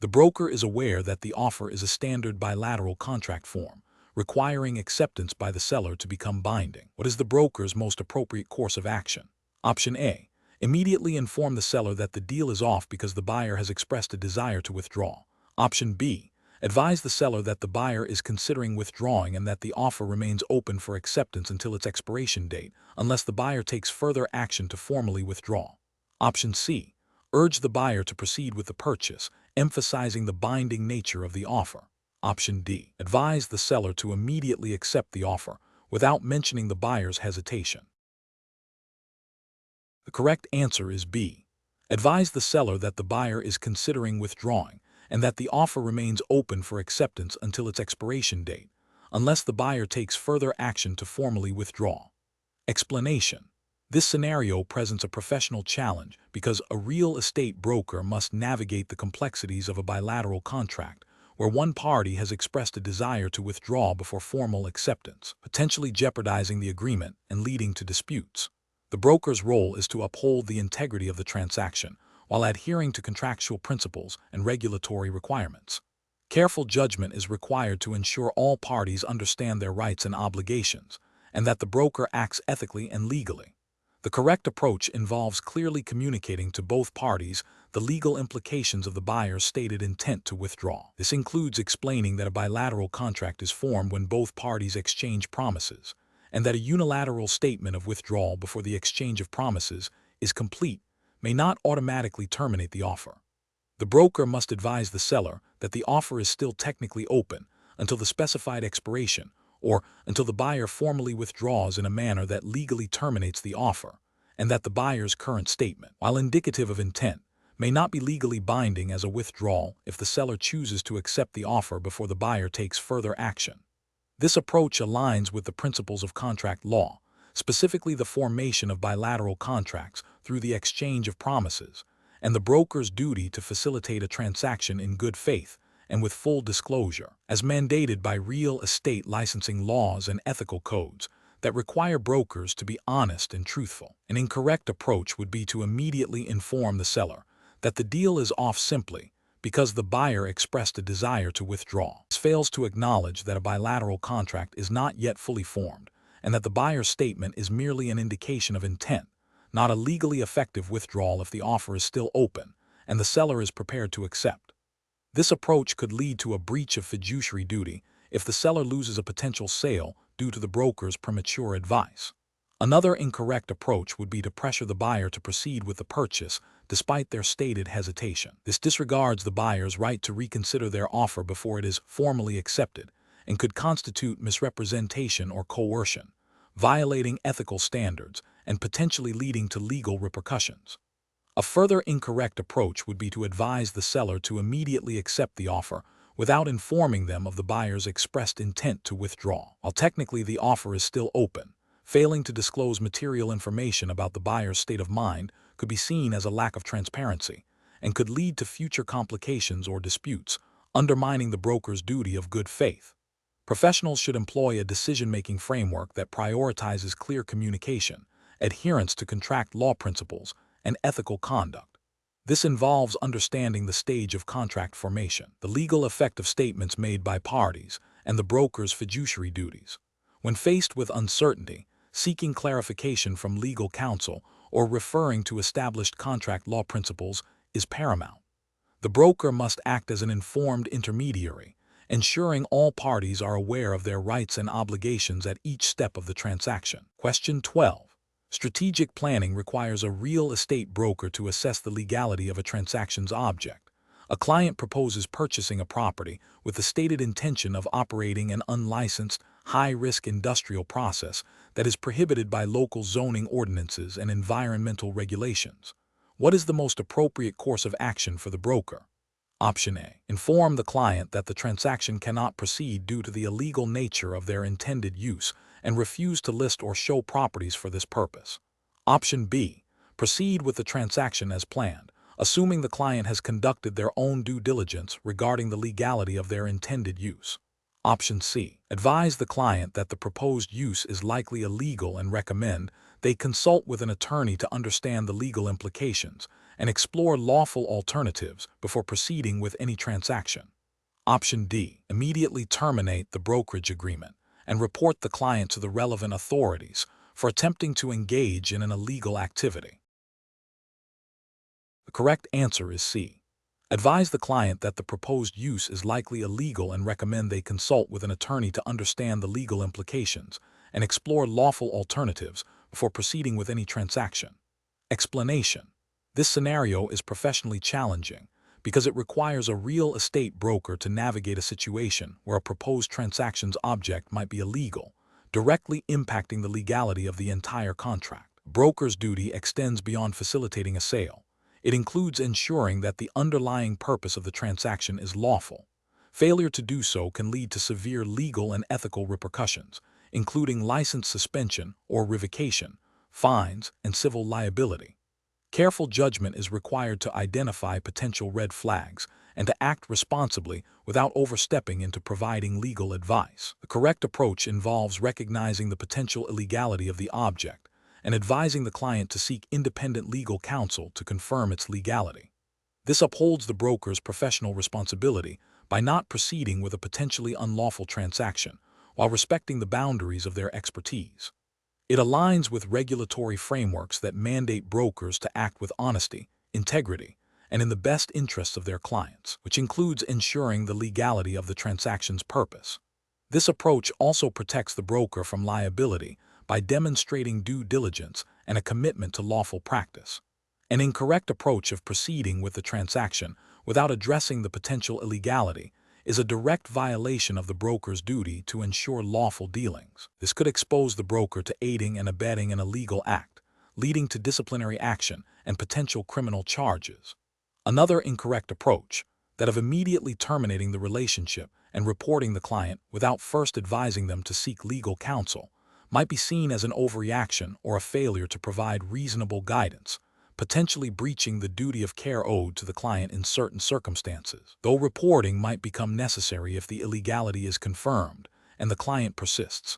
Speaker 1: The broker is aware that the offer is a standard bilateral contract form, requiring acceptance by the seller to become binding. What is the broker's most appropriate course of action? Option A. Immediately inform the seller that the deal is off because the buyer has expressed a desire to withdraw. Option B. Advise the seller that the buyer is considering withdrawing and that the offer remains open for acceptance until its expiration date, unless the buyer takes further action to formally withdraw. Option C. Urge the buyer to proceed with the purchase, emphasizing the binding nature of the offer. Option D. Advise the seller to immediately accept the offer, without mentioning the buyer's hesitation. The correct answer is B. Advise the seller that the buyer is considering withdrawing and that the offer remains open for acceptance until its expiration date, unless the buyer takes further action to formally withdraw. Explanation. This scenario presents a professional challenge because a real estate broker must navigate the complexities of a bilateral contract where one party has expressed a desire to withdraw before formal acceptance, potentially jeopardizing the agreement and leading to disputes. The broker's role is to uphold the integrity of the transaction while adhering to contractual principles and regulatory requirements. Careful judgment is required to ensure all parties understand their rights and obligations, and that the broker acts ethically and legally. The correct approach involves clearly communicating to both parties the legal implications of the buyer's stated intent to withdraw. This includes explaining that a bilateral contract is formed when both parties exchange promises, and that a unilateral statement of withdrawal before the exchange of promises is complete may not automatically terminate the offer. The broker must advise the seller that the offer is still technically open until the specified expiration or until the buyer formally withdraws in a manner that legally terminates the offer, and that the buyer's current statement, while indicative of intent, may not be legally binding as a withdrawal if the seller chooses to accept the offer before the buyer takes further action. This approach aligns with the principles of contract law, specifically the formation of bilateral contracts through the exchange of promises, and the broker's duty to facilitate a transaction in good faith and with full disclosure, as mandated by real estate licensing laws and ethical codes that require brokers to be honest and truthful. An incorrect approach would be to immediately inform the seller that the deal is off simply because the buyer expressed a desire to withdraw. This fails to acknowledge that a bilateral contract is not yet fully formed, and that the buyer's statement is merely an indication of intent, not a legally effective withdrawal if the offer is still open and the seller is prepared to accept. This approach could lead to a breach of fiduciary duty if the seller loses a potential sale due to the broker's premature advice. Another incorrect approach would be to pressure the buyer to proceed with the purchase despite their stated hesitation. This disregards the buyer's right to reconsider their offer before it is formally accepted and could constitute misrepresentation or coercion, violating ethical standards and potentially leading to legal repercussions. A further incorrect approach would be to advise the seller to immediately accept the offer without informing them of the buyer's expressed intent to withdraw. While technically the offer is still open, Failing to disclose material information about the buyer's state of mind could be seen as a lack of transparency and could lead to future complications or disputes, undermining the broker's duty of good faith. Professionals should employ a decision-making framework that prioritizes clear communication, adherence to contract law principles, and ethical conduct. This involves understanding the stage of contract formation, the legal effect of statements made by parties, and the broker's fiduciary duties. When faced with uncertainty, seeking clarification from legal counsel or referring to established contract law principles is paramount. The broker must act as an informed intermediary, ensuring all parties are aware of their rights and obligations at each step of the transaction. Question 12. Strategic planning requires a real estate broker to assess the legality of a transaction's object. A client proposes purchasing a property with the stated intention of operating an unlicensed, high-risk industrial process that is prohibited by local zoning ordinances and environmental regulations. What is the most appropriate course of action for the broker? Option A. Inform the client that the transaction cannot proceed due to the illegal nature of their intended use and refuse to list or show properties for this purpose. Option B. Proceed with the transaction as planned, assuming the client has conducted their own due diligence regarding the legality of their intended use. Option C. Advise the client that the proposed use is likely illegal and recommend they consult with an attorney to understand the legal implications and explore lawful alternatives before proceeding with any transaction. Option D. Immediately terminate the brokerage agreement and report the client to the relevant authorities for attempting to engage in an illegal activity. The correct answer is C. Advise the client that the proposed use is likely illegal and recommend they consult with an attorney to understand the legal implications and explore lawful alternatives before proceeding with any transaction. Explanation. This scenario is professionally challenging because it requires a real estate broker to navigate a situation where a proposed transaction's object might be illegal, directly impacting the legality of the entire contract. Broker's duty extends beyond facilitating a sale. It includes ensuring that the underlying purpose of the transaction is lawful. Failure to do so can lead to severe legal and ethical repercussions, including license suspension or revocation, fines, and civil liability. Careful judgment is required to identify potential red flags and to act responsibly without overstepping into providing legal advice. The correct approach involves recognizing the potential illegality of the object and advising the client to seek independent legal counsel to confirm its legality. This upholds the broker's professional responsibility by not proceeding with a potentially unlawful transaction while respecting the boundaries of their expertise. It aligns with regulatory frameworks that mandate brokers to act with honesty, integrity, and in the best interests of their clients, which includes ensuring the legality of the transaction's purpose. This approach also protects the broker from liability by demonstrating due diligence and a commitment to lawful practice. An incorrect approach of proceeding with the transaction without addressing the potential illegality is a direct violation of the broker's duty to ensure lawful dealings. This could expose the broker to aiding and abetting an illegal act, leading to disciplinary action and potential criminal charges. Another incorrect approach, that of immediately terminating the relationship and reporting the client without first advising them to seek legal counsel, might be seen as an overreaction or a failure to provide reasonable guidance, potentially breaching the duty of care owed to the client in certain circumstances, though reporting might become necessary if the illegality is confirmed and the client persists.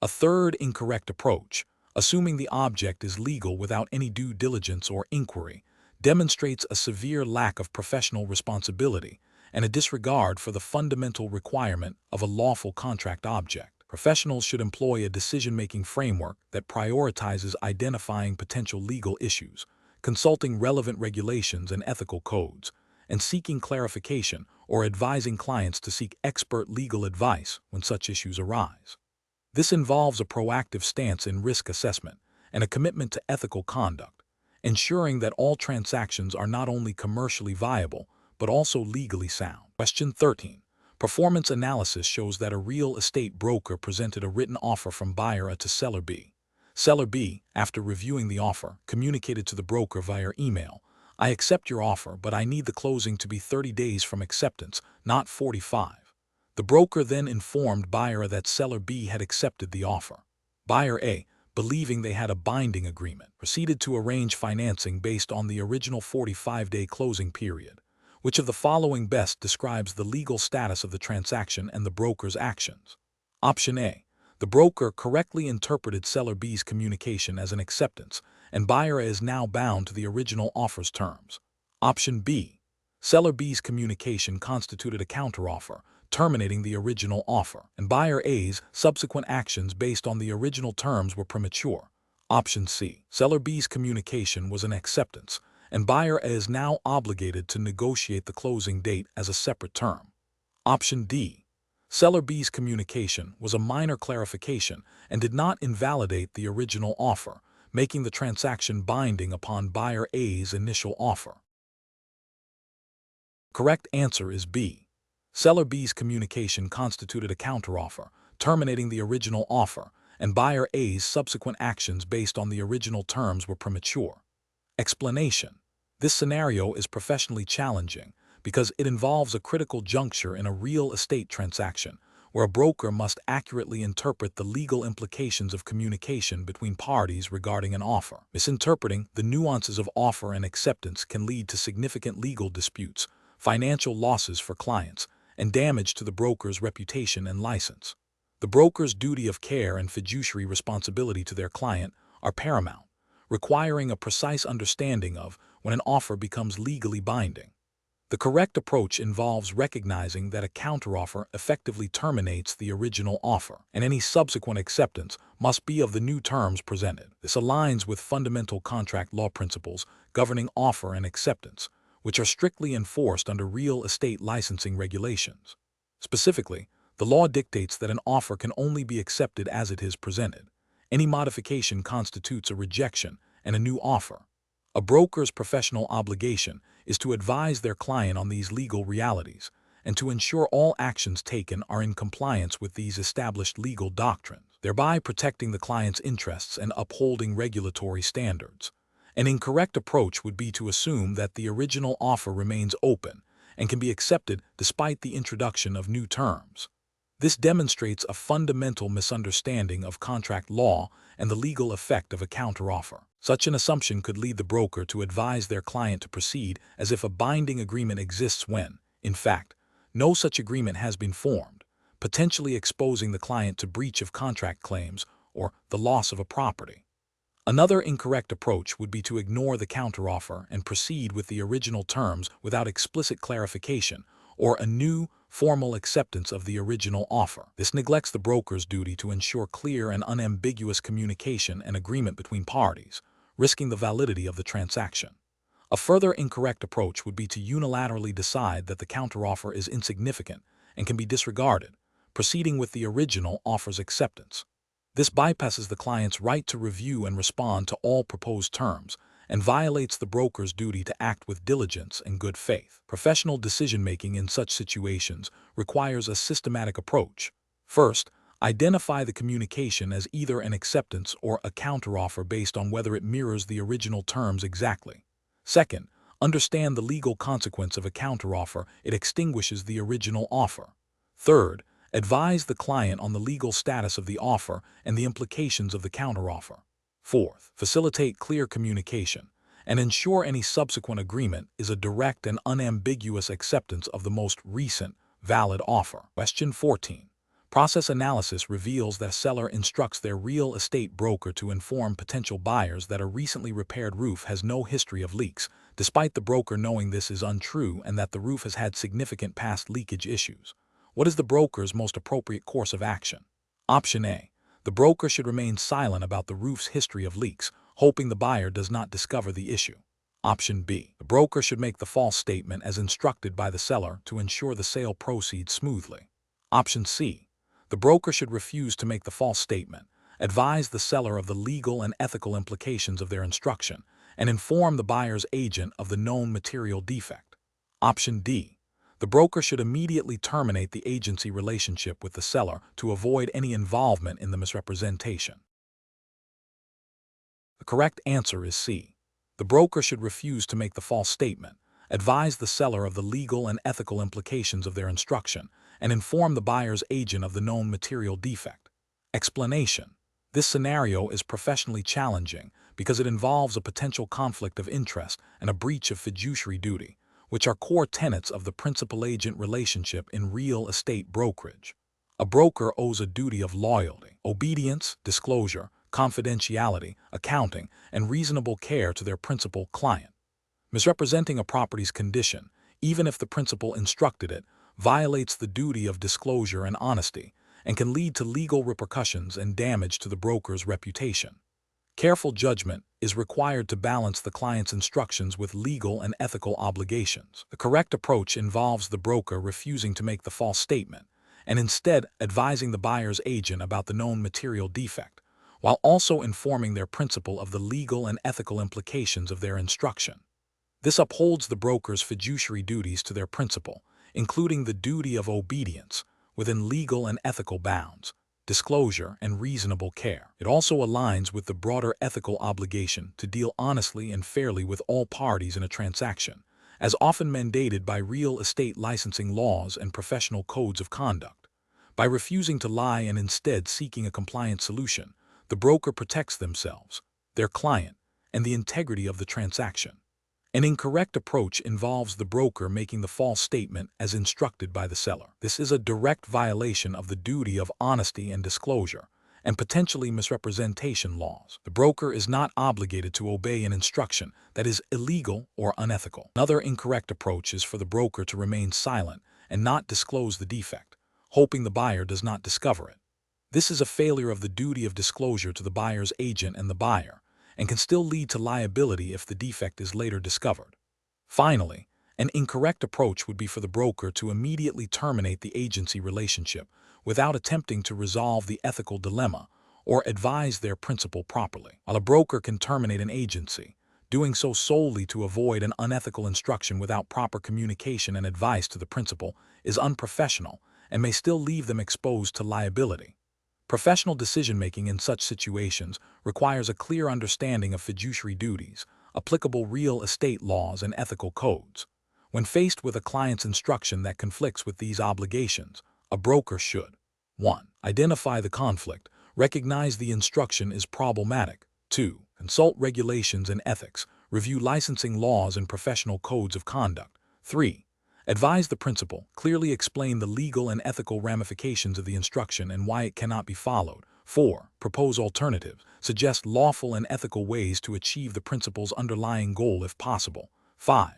Speaker 1: A third incorrect approach, assuming the object is legal without any due diligence or inquiry, demonstrates a severe lack of professional responsibility and a disregard for the fundamental requirement of a lawful contract object. Professionals should employ a decision-making framework that prioritizes identifying potential legal issues, consulting relevant regulations and ethical codes, and seeking clarification or advising clients to seek expert legal advice when such issues arise. This involves a proactive stance in risk assessment and a commitment to ethical conduct, ensuring that all transactions are not only commercially viable but also legally sound. Question 13. Performance analysis shows that a real estate broker presented a written offer from buyer A to seller B. Seller B, after reviewing the offer, communicated to the broker via email, "I accept your offer, but I need the closing to be 30 days from acceptance, not 45. The broker then informed buyer A that seller B had accepted the offer. Buyer A, believing they had a binding agreement, proceeded to arrange financing based on the original 45-day closing period. Which of the following best describes the legal status of the transaction and the broker's actions? Option A. The broker correctly interpreted seller B's communication as an acceptance, and buyer A is now bound to the original offer's terms. Option B. Seller B's communication constituted a counteroffer, terminating the original offer, and buyer A's subsequent actions based on the original terms were premature. Option C. Seller B's communication was an acceptance, and buyer A is now obligated to negotiate the closing date as a separate term. Option D. Seller B's communication was a minor clarification and did not invalidate the original offer, making the transaction binding upon buyer A's initial offer. Correct answer is B. Seller B's communication constituted a counteroffer, terminating the original offer, and buyer A's subsequent actions based on the original terms were premature. Explanation. This scenario is professionally challenging because it involves a critical juncture in a real estate transaction where a broker must accurately interpret the legal implications of communication between parties regarding an offer. Misinterpreting the nuances of offer and acceptance can lead to significant legal disputes, financial losses for clients, and damage to the broker's reputation and license. The broker's duty of care and fiduciary responsibility to their client are paramount, requiring a precise understanding of when an offer becomes legally binding. The correct approach involves recognizing that a counteroffer effectively terminates the original offer, and any subsequent acceptance must be of the new terms presented. This aligns with fundamental contract law principles governing offer and acceptance, which are strictly enforced under real estate licensing regulations. Specifically, the law dictates that an offer can only be accepted as it is presented. Any modification constitutes a rejection and a new offer. A broker's professional obligation is to advise their client on these legal realities and to ensure all actions taken are in compliance with these established legal doctrines, thereby protecting the client's interests and upholding regulatory standards. An incorrect approach would be to assume that the original offer remains open and can be accepted despite the introduction of new terms. This demonstrates a fundamental misunderstanding of contract law and the legal effect of a counteroffer. Such an assumption could lead the broker to advise their client to proceed as if a binding agreement exists when, in fact, no such agreement has been formed, potentially exposing the client to breach of contract claims or the loss of a property. Another incorrect approach would be to ignore the counteroffer and proceed with the original terms without explicit clarification or a new, formal acceptance of the original offer. This neglects the broker's duty to ensure clear and unambiguous communication and agreement between parties, risking the validity of the transaction. A further incorrect approach would be to unilaterally decide that the counteroffer is insignificant and can be disregarded, proceeding with the original offer's acceptance. This bypasses the client's right to review and respond to all proposed terms and violates the broker's duty to act with diligence and good faith. Professional decision-making in such situations requires a systematic approach. First, identify the communication as either an acceptance or a counteroffer based on whether it mirrors the original terms exactly. Second, understand the legal consequence of a counteroffer. It extinguishes the original offer. Third, advise the client on the legal status of the offer and the implications of the counteroffer. Fourth, facilitate clear communication and ensure any subsequent agreement is a direct and unambiguous acceptance of the most recent, valid offer. Question 14. Process analysis reveals that a seller instructs their real estate broker to inform potential buyers that a recently repaired roof has no history of leaks, despite the broker knowing this is untrue and that the roof has had significant past leakage issues. What is the broker's most appropriate course of action? Option A. The broker should remain silent about the roof's history of leaks, hoping the buyer does not discover the issue. Option B. The broker should make the false statement as instructed by the seller to ensure the sale proceeds smoothly. Option C. The broker should refuse to make the false statement, advise the seller of the legal and ethical implications of their instruction, and inform the buyer's agent of the known material defect. Option D. The broker should immediately terminate the agency relationship with the seller to avoid any involvement in the misrepresentation. The correct answer is C. The broker should refuse to make the false statement, advise the seller of the legal and ethical implications of their instruction, and inform the buyer's agent of the known material defect. Explanation. This scenario is professionally challenging because it involves a potential conflict of interest and a breach of fiduciary duty, which are core tenets of the principal-agent relationship in real estate brokerage. A broker owes a duty of loyalty, obedience, disclosure, confidentiality, accounting, and reasonable care to their principal client. Misrepresenting a property's condition, even if the principal instructed it, violates the duty of disclosure and honesty, and can lead to legal repercussions and damage to the broker's reputation. Careful judgment is required to balance the client's instructions with legal and ethical obligations. The correct approach involves the broker refusing to make the false statement, and instead advising the buyer's agent about the known material defect, while also informing their principal of the legal and ethical implications of their instruction. This upholds the broker's fiduciary duties to their principal, including the duty of obedience, within legal and ethical bounds, disclosure, and reasonable care. It also aligns with the broader ethical obligation to deal honestly and fairly with all parties in a transaction, as often mandated by real estate licensing laws and professional codes of conduct. By refusing to lie and instead seeking a compliant solution, the broker protects themselves, their client, and the integrity of the transaction. An incorrect approach involves the broker making the false statement as instructed by the seller. This is a direct violation of the duty of honesty and disclosure, and potentially misrepresentation laws. The broker is not obligated to obey an instruction that is illegal or unethical. Another incorrect approach is for the broker to remain silent and not disclose the defect, hoping the buyer does not discover it. This is a failure of the duty of disclosure to the buyer's agent and the buyer, and can still lead to liability if the defect is later discovered. Finally, an incorrect approach would be for the broker to immediately terminate the agency relationship without attempting to resolve the ethical dilemma or advise their principal properly. While a broker can terminate an agency, doing so solely to avoid an unethical instruction without proper communication and advice to the principal is unprofessional and may still leave them exposed to liability. Professional decision-making in such situations requires a clear understanding of fiduciary duties, applicable real estate laws, and ethical codes. When faced with a client's instruction that conflicts with these obligations, a broker should 1. Identify the conflict, recognize the instruction is problematic. 2. Consult regulations and ethics, review licensing laws and professional codes of conduct. 3. Advise the principal, clearly explain the legal and ethical ramifications of the instruction and why it cannot be followed. 4. Propose alternatives, suggest lawful and ethical ways to achieve the principal's underlying goal if possible. 5.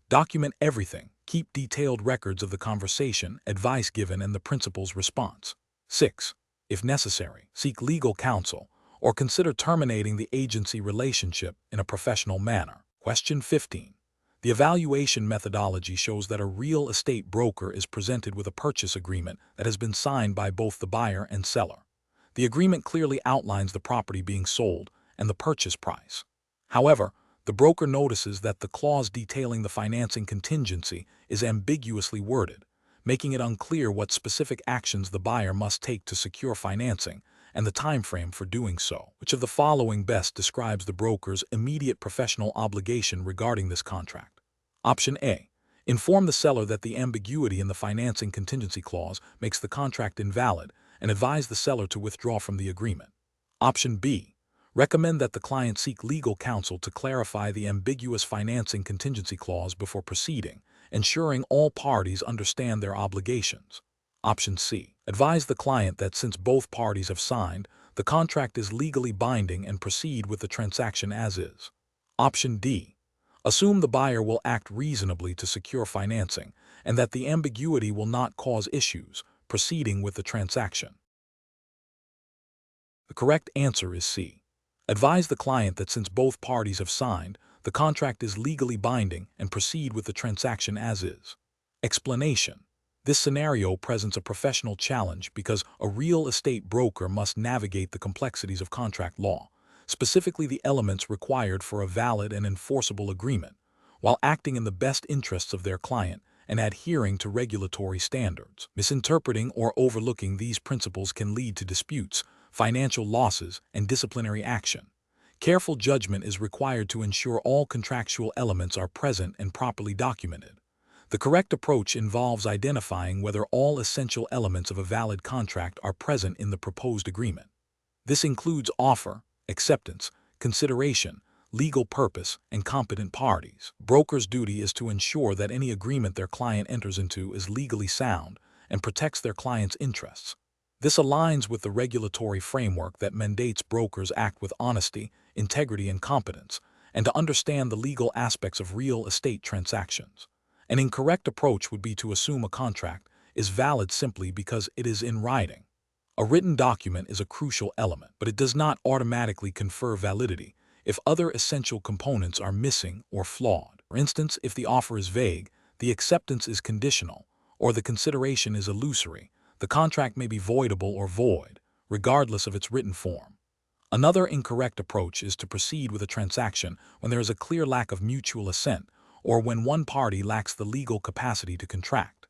Speaker 1: Document everything, keep detailed records of the conversation, advice given, and the principal's response. 6. If necessary, seek legal counsel, or consider terminating the agency relationship in a professional manner. Question 15. The evaluation methodology shows that a real estate broker is presented with a purchase agreement that has been signed by both the buyer and seller. The agreement clearly outlines the property being sold and the purchase price. However, the broker notices that the clause detailing the financing contingency is ambiguously worded, making it unclear what specific actions the buyer must take to secure financing and the time frame for doing so. Which of the following best describes the broker's immediate professional obligation regarding this contract? Option A. Inform the seller that the ambiguity in the financing contingency clause makes the contract invalid and advise the seller to withdraw from the agreement. Option B. Recommend that the client seek legal counsel to clarify the ambiguous financing contingency clause before proceeding, ensuring all parties understand their obligations. Option C. Advise the client that since both parties have signed, the contract is legally binding and proceed with the transaction as is. Option D. Assume the buyer will act reasonably to secure financing and that the ambiguity will not cause issues, proceeding with the transaction. The correct answer is C. Advise the client that since both parties have signed, the contract is legally binding and proceed with the transaction as is. Explanation. This scenario presents a professional challenge because a real estate broker must navigate the complexities of contract law, specifically the elements required for a valid and enforceable agreement, while acting in the best interests of their client and adhering to regulatory standards. Misinterpreting or overlooking these principles can lead to disputes, financial losses, and disciplinary action. Careful judgment is required to ensure all contractual elements are present and properly documented. The correct approach involves identifying whether all essential elements of a valid contract are present in the proposed agreement. This includes offer, acceptance, consideration, legal purpose, and competent parties. Broker's duty is to ensure that any agreement their client enters into is legally sound and protects their client's interests. This aligns with the regulatory framework that mandates brokers act with honesty, integrity, and competence, and to understand the legal aspects of real estate transactions. An incorrect approach would be to assume a contract is valid simply because it is in writing. A written document is a crucial element, but it does not automatically confer validity if other essential components are missing or flawed. For instance, if the offer is vague, the acceptance is conditional, or the consideration is illusory, the contract may be voidable or void, regardless of its written form. Another incorrect approach is to proceed with a transaction when there is a clear lack of mutual assent or when one party lacks the legal capacity to contract.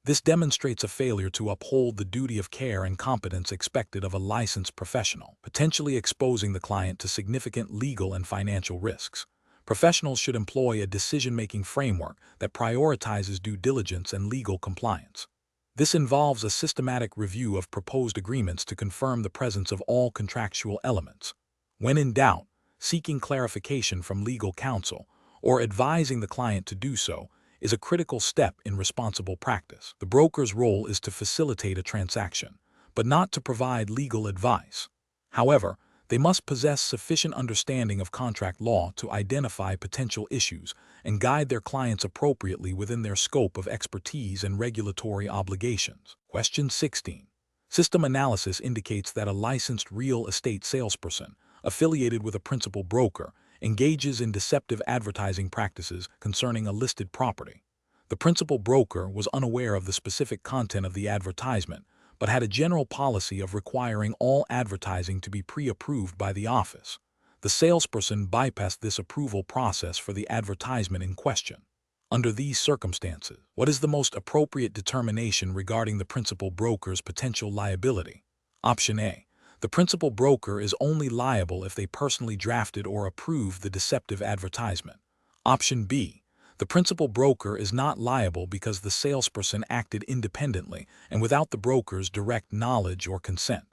Speaker 1: This demonstrates a failure to uphold the duty of care and competence expected of a licensed professional, potentially exposing the client to significant legal and financial risks. Professionals should employ a decision-making framework that prioritizes due diligence and legal compliance. This involves a systematic review of proposed agreements to confirm the presence of all contractual elements. When in doubt, seeking clarification from legal counsel or advising the client to do so is a critical step in responsible practice. The broker's role is to facilitate a transaction, but not to provide legal advice. However, they must possess sufficient understanding of contract law to identify potential issues and guide their clients appropriately within their scope of expertise and regulatory obligations. Question 16. System analysis indicates that a licensed real estate salesperson, affiliated with a principal broker, engages in deceptive advertising practices concerning a listed property. The principal broker was unaware of the specific content of the advertisement, but had a general policy of requiring all advertising to be pre-approved by the office. The salesperson bypassed this approval process for the advertisement in question. Under these circumstances, what is the most appropriate determination regarding the principal broker's potential liability? Option A. The principal broker is only liable if they personally drafted or approved the deceptive advertisement. Option B. The principal broker is not liable because the salesperson acted independently and without the broker's direct knowledge or consent.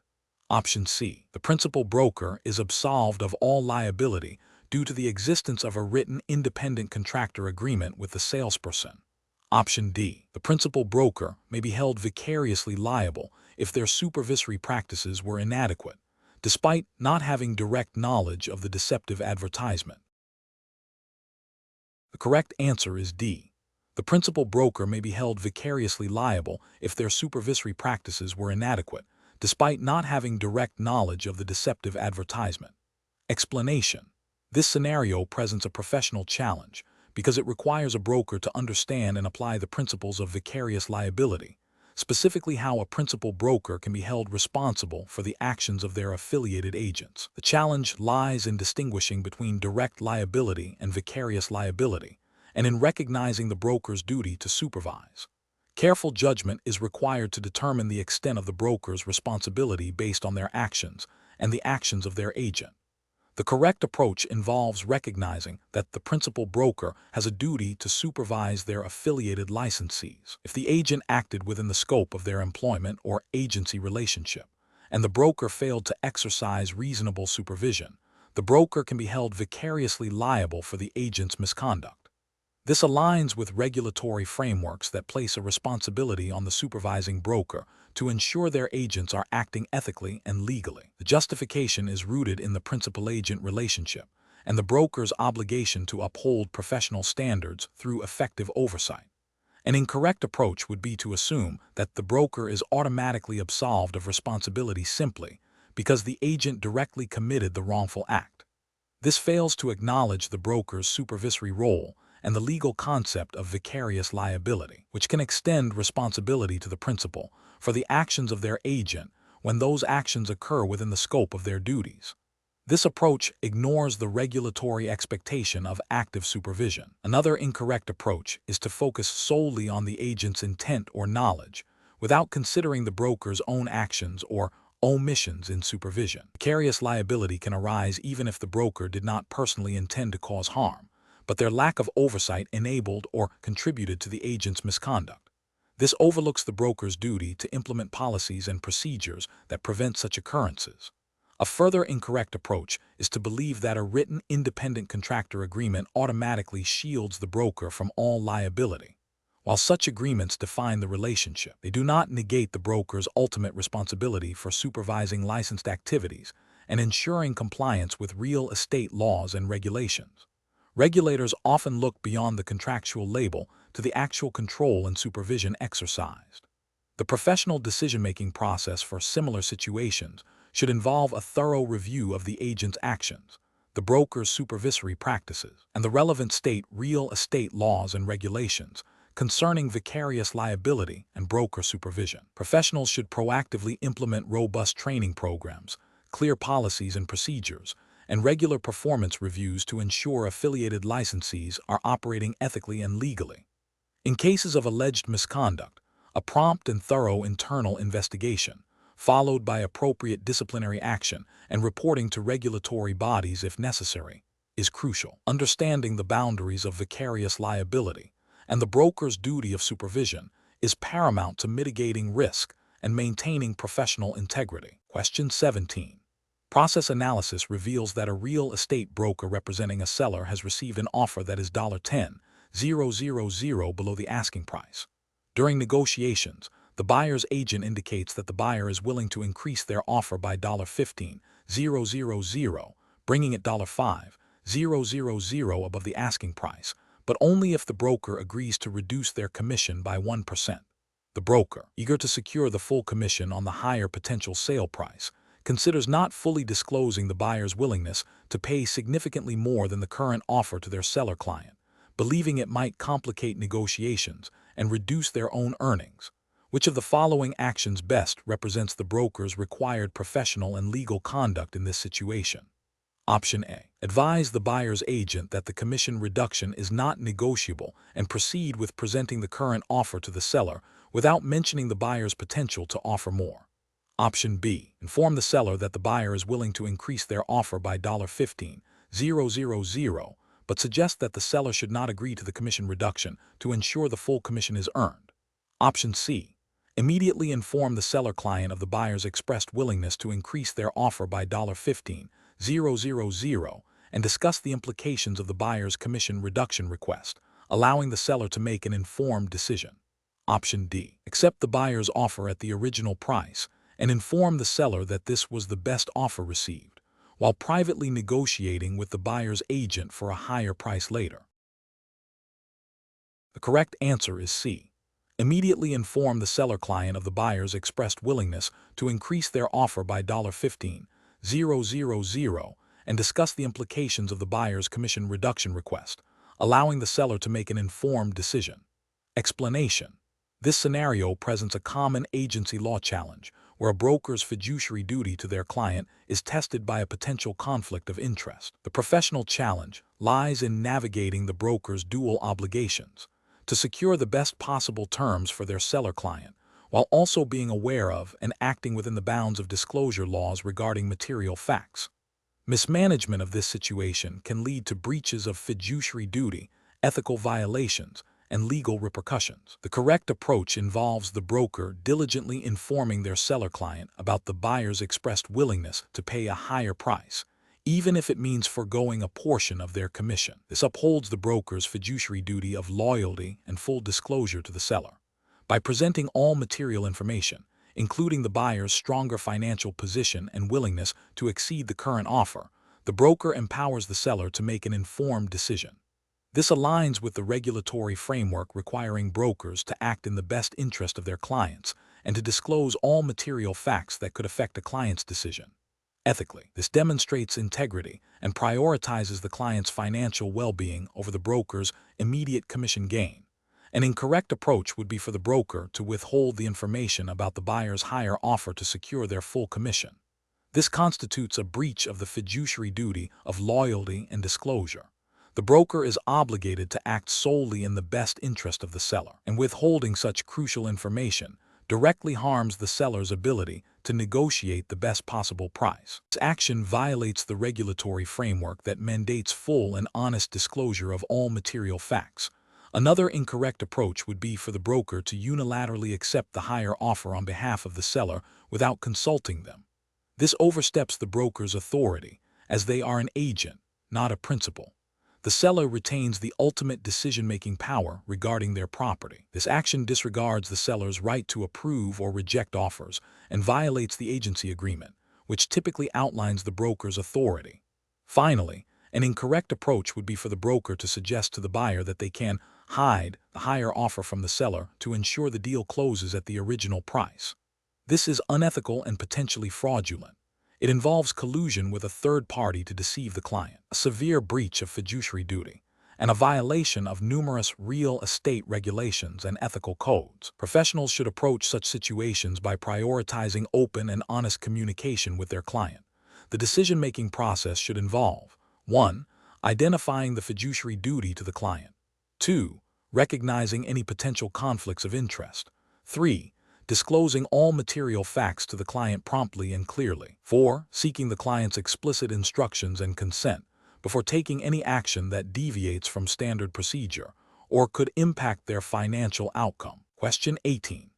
Speaker 1: Option C. The principal broker is absolved of all liability due to the existence of a written independent contractor agreement with the salesperson. Option D. The principal broker may be held vicariously liable if their supervisory practices were inadequate, despite not having direct knowledge of the deceptive advertisement. The correct answer is D. The principal broker may be held vicariously liable if their supervisory practices were inadequate, despite not having direct knowledge of the deceptive advertisement. Explanation. This scenario presents a professional challenge because it requires a broker to understand and apply the principles of vicarious liability, specifically how a principal broker can be held responsible for the actions of their affiliated agents. The challenge lies in distinguishing between direct liability and vicarious liability, and in recognizing the broker's duty to supervise. Careful judgment is required to determine the extent of the broker's responsibility based on their actions and the actions of their agent. The correct approach involves recognizing that the principal broker has a duty to supervise their affiliated licensees. If the agent acted within the scope of their employment or agency relationship, and the broker failed to exercise reasonable supervision, the broker can be held vicariously liable for the agent's misconduct. This aligns with regulatory frameworks that place a responsibility on the supervising broker to ensure their agents are acting ethically and legally. The justification is rooted in the principal-agent relationship and the broker's obligation to uphold professional standards through effective oversight. An incorrect approach would be to assume that the broker is automatically absolved of responsibility simply because the agent directly committed the wrongful act. This fails to acknowledge the broker's supervisory role and the legal concept of vicarious liability, which can extend responsibility to the principal for the actions of their agent when those actions occur within the scope of their duties. This approach ignores the regulatory expectation of active supervision. Another incorrect approach is to focus solely on the agent's intent or knowledge, without considering the broker's own actions or omissions in supervision. Vicarious liability can arise even if the broker did not personally intend to cause harm, but their lack of oversight enabled or contributed to the agent's misconduct. This overlooks the broker's duty to implement policies and procedures that prevent such occurrences. A further incorrect approach is to believe that a written independent contractor agreement automatically shields the broker from all liability. While such agreements define the relationship, they do not negate the broker's ultimate responsibility for supervising licensed activities and ensuring compliance with real estate laws and regulations. Regulators often look beyond the contractual label to the actual control and supervision exercised. The professional decision-making process for similar situations should involve a thorough review of the agent's actions, the broker's supervisory practices, and the relevant state real estate laws and regulations concerning vicarious liability and broker supervision. Professionals should proactively implement robust training programs, clear policies and procedures, and regular performance reviews to ensure affiliated licensees are operating ethically and legally. In cases of alleged misconduct, a prompt and thorough internal investigation, followed by appropriate disciplinary action and reporting to regulatory bodies if necessary, is crucial. Understanding the boundaries of vicarious liability and the broker's duty of supervision is paramount to mitigating risk and maintaining professional integrity. Question 17. Process analysis reveals that a real estate broker representing a seller has received an offer that is $10,000 below the asking price. During negotiations, the buyer's agent indicates that the buyer is willing to increase their offer by $15,000, bringing it $5,000 above the asking price, but only if the broker agrees to reduce their commission by 1%. The broker, eager to secure the full commission on the higher potential sale price, considers not fully disclosing the buyer's willingness to pay significantly more than the current offer to their seller client, believing it might complicate negotiations and reduce their own earnings. Which of the following actions best represents the broker's required professional and legal conduct in this situation? Option A. Advise the buyer's agent that the commission reduction is not negotiable and proceed with presenting the current offer to the seller without mentioning the buyer's potential to offer more. Option B. Inform the seller that the buyer is willing to increase their offer by $15,000, but suggest that the seller should not agree to the commission reduction to ensure the full commission is earned. Option C. Immediately inform the seller client of the buyer's expressed willingness to increase their offer by $15,000 and discuss the implications of the buyer's commission reduction request, allowing the seller to make an informed decision. Option D. Accept the buyer's offer at the original price and inform the seller that this was the best offer received, while privately negotiating with the buyer's agent for a higher price later. The correct answer is C. Immediately inform the seller client of the buyer's expressed willingness to increase their offer by $15,000 and discuss the implications of the buyer's commission reduction request, allowing the seller to make an informed decision. Explanation. This scenario presents a common agency law challenge where a broker's fiduciary duty to their client is tested by a potential conflict of interest. The professional challenge lies in navigating the broker's dual obligations to secure the best possible terms for their seller client, while also being aware of and acting within the bounds of disclosure laws regarding material facts. Mismanagement of this situation can lead to breaches of fiduciary duty, ethical violations, and legal repercussions. The correct approach involves the broker diligently informing their seller client about the buyer's expressed willingness to pay a higher price, even if it means foregoing a portion of their commission. This upholds the broker's fiduciary duty of loyalty and full disclosure to the seller. By presenting all material information, including the buyer's stronger financial position and willingness to exceed the current offer, the broker empowers the seller to make an informed decision. This aligns with the regulatory framework requiring brokers to act in the best interest of their clients and to disclose all material facts that could affect a client's decision. Ethically, this demonstrates integrity and prioritizes the client's financial well-being over the broker's immediate commission gain. An incorrect approach would be for the broker to withhold the information about the buyer's higher offer to secure their full commission. This constitutes a breach of the fiduciary duty of loyalty and disclosure. The broker is obligated to act solely in the best interest of the seller, and withholding such crucial information directly harms the seller's ability to negotiate the best possible price. This action violates the regulatory framework that mandates full and honest disclosure of all material facts. Another incorrect approach would be for the broker to unilaterally accept the higher offer on behalf of the seller without consulting them. This oversteps the broker's authority, as they are an agent, not a principal. The seller retains the ultimate decision-making power regarding their property. This action disregards the seller's right to approve or reject offers and violates the agency agreement, which typically outlines the broker's authority. Finally, an incorrect approach would be for the broker to suggest to the buyer that they can hide the higher offer from the seller to ensure the deal closes at the original price. This is unethical and potentially fraudulent. It involves collusion with a third party to deceive the client, a severe breach of fiduciary duty, and a violation of numerous real estate regulations and ethical codes. Professionals should approach such situations by prioritizing open and honest communication with their client. The decision-making process should involve 1. Identifying the fiduciary duty to the client. 2. Recognizing any potential conflicts of interest. 3. Disclosing all material facts to the client promptly and clearly. 4. Seeking the client's explicit instructions and consent before taking any action that deviates from standard procedure or could impact their financial outcome. Question 18.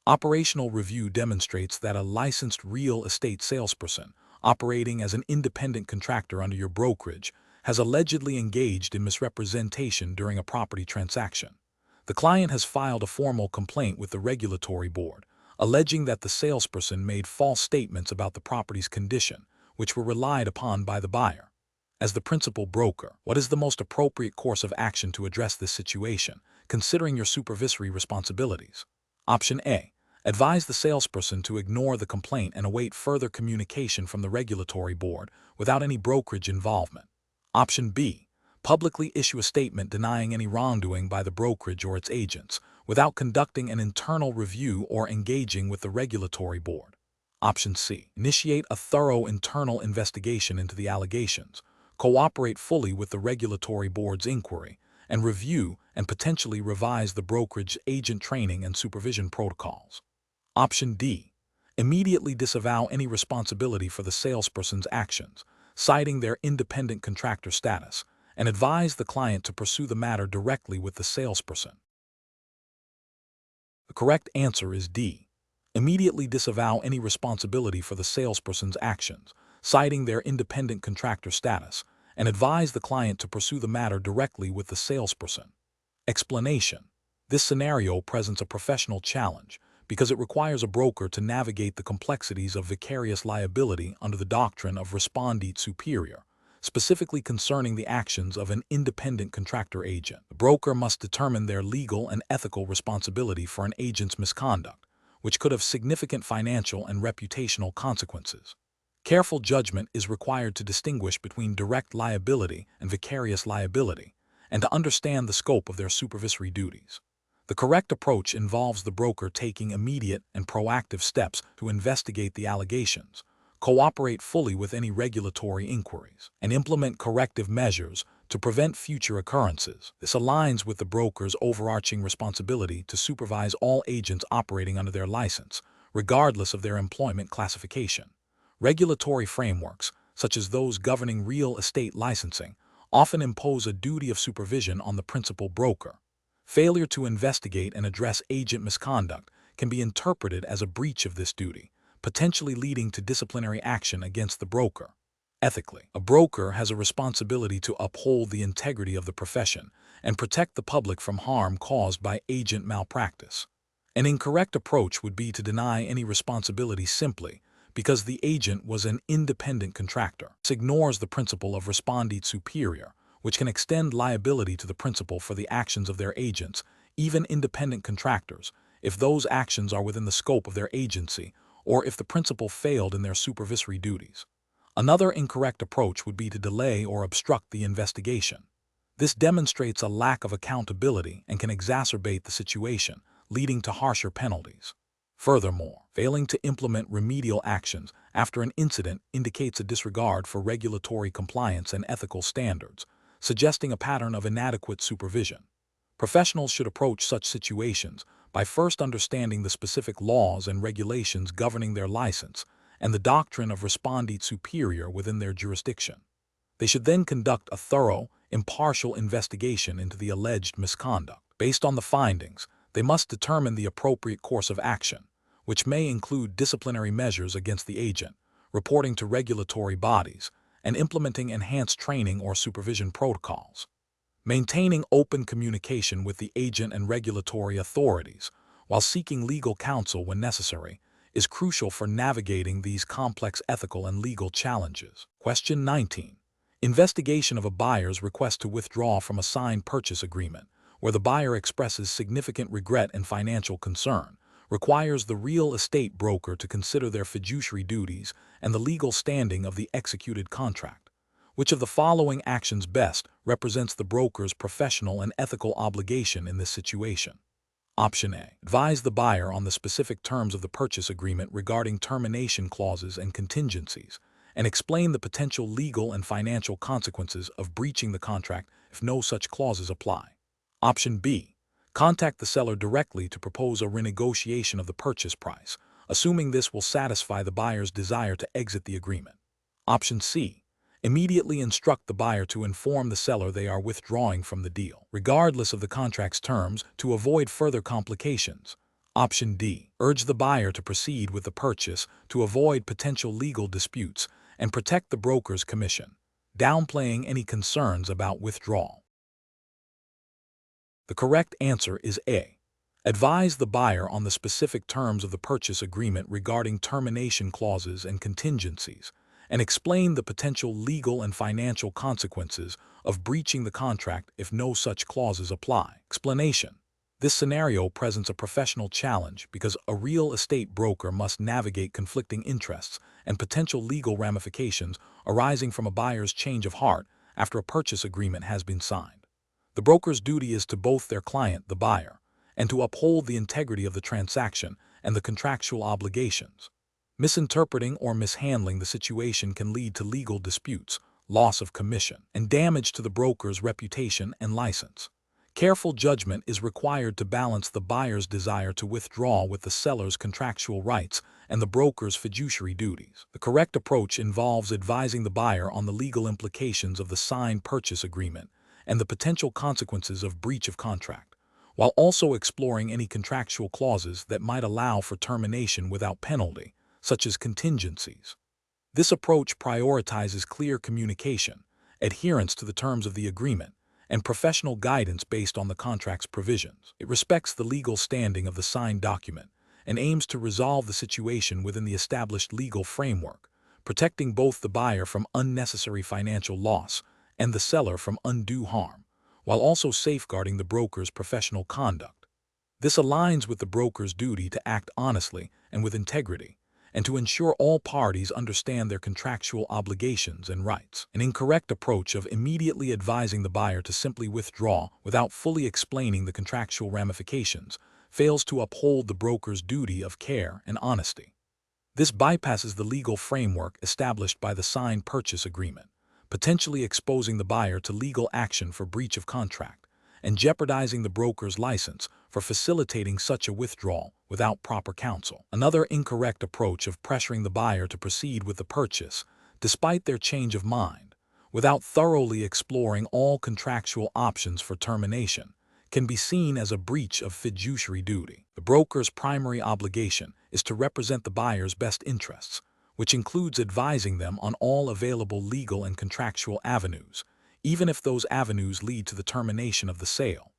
Speaker 1: Operational review demonstrates that a licensed real estate salesperson operating as an independent contractor under your brokerage has allegedly engaged in misrepresentation during a property transaction. The client has filed a formal complaint with the regulatory board, alleging that the salesperson made false statements about the property's condition, which were relied upon by the buyer. As the principal broker, what is the most appropriate course of action to address this situation, considering your supervisory responsibilities? Option A. Advise the salesperson to ignore the complaint and await further communication from the regulatory board without any brokerage involvement. Option B. Publicly issue a statement denying any wrongdoing by the brokerage or its agents, without conducting an internal review or engaging with the regulatory board. Option C. Initiate a thorough internal investigation into the allegations, cooperate fully with the regulatory board's inquiry, and review and potentially revise the brokerage agent training and supervision protocols. Option D. Immediately disavow any responsibility for the salesperson's actions, citing their independent contractor status, and advise the client to pursue the matter directly with the salesperson. The correct answer is D. Immediately disavow any responsibility for the salesperson's actions, citing their independent contractor status, and advise the client to pursue the matter directly with the salesperson. Explanation. This scenario presents a professional challenge because it requires a broker to navigate the complexities of vicarious liability under the doctrine of respondit superior, specifically concerning the actions of an independent contractor agent. The broker must determine their legal and ethical responsibility for an agent's misconduct, which could have significant financial and reputational consequences. Careful judgment is required to distinguish between direct liability and vicarious liability, and to understand the scope of their supervisory duties. The correct approach involves the broker taking immediate and proactive steps to investigate the allegations, cooperate fully with any regulatory inquiries, and implement corrective measures to prevent future occurrences. This aligns with the broker's overarching responsibility to supervise all agents operating under their license, regardless of their employment classification. Regulatory frameworks, such as those governing real estate licensing, often impose a duty of supervision on the principal broker. Failure to investigate and address agent misconduct can be interpreted as a breach of this duty, potentially leading to disciplinary action against the broker. Ethically, a broker has a responsibility to uphold the integrity of the profession and protect the public from harm caused by agent malpractice. An incorrect approach would be to deny any responsibility simply because the agent was an independent contractor. This ignores the principle of respondit superior, which can extend liability to the principal for the actions of their agents, even independent contractors, if those actions are within the scope of their agency or if the principal failed in their supervisory duties. Another incorrect approach would be to delay or obstruct the investigation. This demonstrates a lack of accountability and can exacerbate the situation, leading to harsher penalties. Furthermore, failing to implement remedial actions after an incident indicates a disregard for regulatory compliance and ethical standards, suggesting a pattern of inadequate supervision. Professionals should approach such situations by first understanding the specific laws and regulations governing their license and the doctrine of respondit superior within their jurisdiction. They should then conduct a thorough, impartial investigation into the alleged misconduct. Based on the findings, they must determine the appropriate course of action, which may include disciplinary measures against the agent, reporting to regulatory bodies, and implementing enhanced training or supervision protocols. Maintaining open communication with the agent and regulatory authorities, while seeking legal counsel when necessary, is crucial for navigating these complex ethical and legal challenges. Question 19. Investigation of a buyer's request to withdraw from a signed purchase agreement, where the buyer expresses significant regret and financial concern, requires the real estate broker to consider their fiduciary duties and the legal standing of the executed contract. Which of the following actions best represents the broker's professional and ethical obligation in this situation? Option A. Advise the buyer on the specific terms of the purchase agreement regarding termination clauses and contingencies, and explain the potential legal and financial consequences of breaching the contract if no such clauses apply. Option B. Contact the seller directly to propose a renegotiation of the purchase price, assuming this will satisfy the buyer's desire to exit the agreement. Option C. Immediately instruct the buyer to inform the seller they are withdrawing from the deal, regardless of the contract's terms, to avoid further complications. Option D. Urge the buyer to proceed with the purchase to avoid potential legal disputes and protect the broker's commission, downplaying any concerns about withdrawal. The correct answer is A. Advise the buyer on the specific terms of the purchase agreement regarding termination clauses and contingencies, and explain the potential legal and financial consequences of breaching the contract if no such clauses apply. Explanation. This scenario presents a professional challenge because a real estate broker must navigate conflicting interests and potential legal ramifications arising from a buyer's change of heart after a purchase agreement has been signed. The broker's duty is to both their client, the buyer, and to uphold the integrity of the transaction and the contractual obligations. Misinterpreting or mishandling the situation can lead to legal disputes, loss of commission, and damage to the broker's reputation and license. Careful judgment is required to balance the buyer's desire to withdraw with the seller's contractual rights and the broker's fiduciary duties. The correct approach involves advising the buyer on the legal implications of the signed purchase agreement and the potential consequences of breach of contract, while also exploring any contractual clauses that might allow for termination without penalty, such as contingencies. This approach prioritizes clear communication, adherence to the terms of the agreement, and professional guidance based on the contract's provisions. It respects the legal standing of the signed document and aims to resolve the situation within the established legal framework, protecting both the buyer from unnecessary financial loss and the seller from undue harm, while also safeguarding the broker's professional conduct. This aligns with the broker's duty to act honestly and with integrity, and to ensure all parties understand their contractual obligations and rights. An incorrect approach of immediately advising the buyer to simply withdraw without fully explaining the contractual ramifications fails to uphold the broker's duty of care and honesty. This bypasses the legal framework established by the signed purchase agreement, potentially exposing the buyer to legal action for breach of contract and jeopardizing the broker's license for facilitating such a withdrawal without proper counsel. Another incorrect approach of pressuring the buyer to proceed with the purchase, despite their change of mind, without thoroughly exploring all contractual options for termination, can be seen as a breach of fiduciary duty. The broker's primary obligation is to represent the buyer's best interests, which includes advising them on all available legal and contractual avenues, even if those avenues lead to the termination of the sale.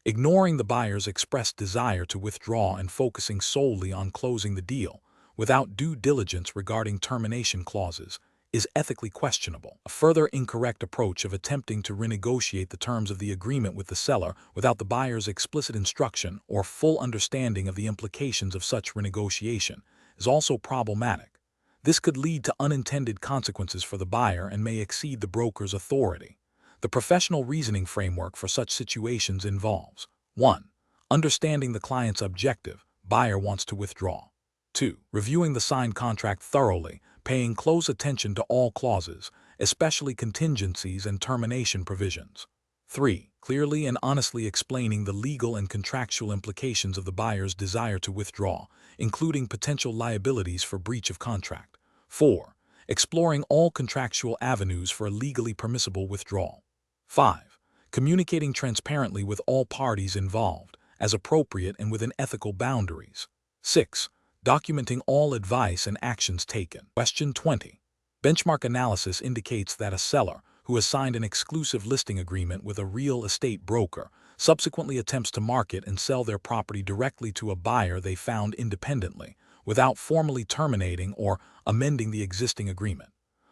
Speaker 1: Ignoring the buyer's expressed desire to withdraw and focusing solely on closing the deal without due diligence regarding termination clauses is ethically questionable. A further incorrect approach of attempting to renegotiate the terms of the agreement with the seller without the buyer's explicit instruction or full understanding of the implications of such renegotiation is also problematic. This could lead to unintended consequences for the buyer and may exceed the broker's authority. The professional reasoning framework for such situations involves 1. Understanding the client's objective, buyer wants to withdraw. 2. Reviewing the signed contract thoroughly, paying close attention to all clauses, especially contingencies and termination provisions. 3. Clearly and honestly explaining the legal and contractual implications of the buyer's desire to withdraw, including potential liabilities for breach of contract. 4. Exploring all contractual avenues for a legally permissible withdrawal. 5. Communicating transparently with all parties involved, as appropriate and within ethical boundaries. 6. documenting all advice and actions taken. Question 20. Benchmark analysis indicates that a seller who has signed an exclusive listing agreement with a real estate broker subsequently attempts to market and sell their property directly to a buyer they found independently, without formally terminating or amending the existing agreement.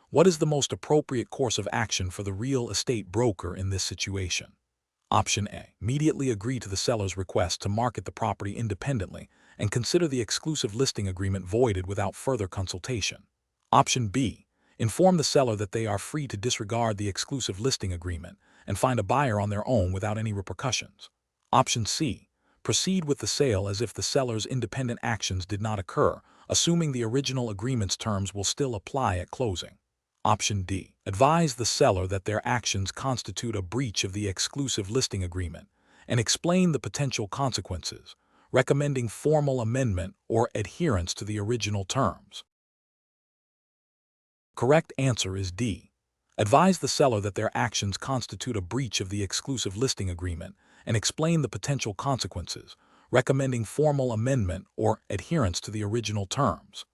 Speaker 1: What is the most appropriate course of action for the real estate broker in this situation? Option A. Immediately agree to the seller's request to market the property independently and consider the exclusive listing agreement voided without further consultation. Option B. Inform the seller that they are free to disregard the exclusive listing agreement and find a buyer on their own without any repercussions. Option C. Proceed with the sale as if the seller's independent actions did not occur, assuming the original agreement's terms will still apply at closing. Option D. Advise the seller that their actions constitute a breach of the exclusive listing agreement and explain the potential consequences, recommending formal amendment or adherence to the original terms. Correct answer is D. Advise the seller that their actions constitute a breach of the exclusive listing agreement and explain the potential consequences, recommending formal amendment or adherence to the original terms.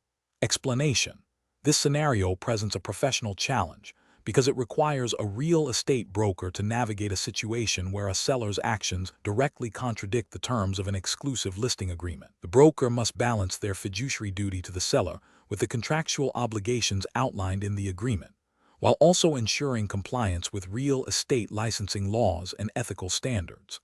Speaker 1: Explanation. This scenario presents a professional challenge because it requires a real estate broker to navigate a situation where a seller's actions directly contradict the terms of an exclusive listing agreement. The broker must balance their fiduciary duty to the seller with the contractual obligations outlined in the agreement, while also ensuring compliance with real estate licensing laws and ethical standards.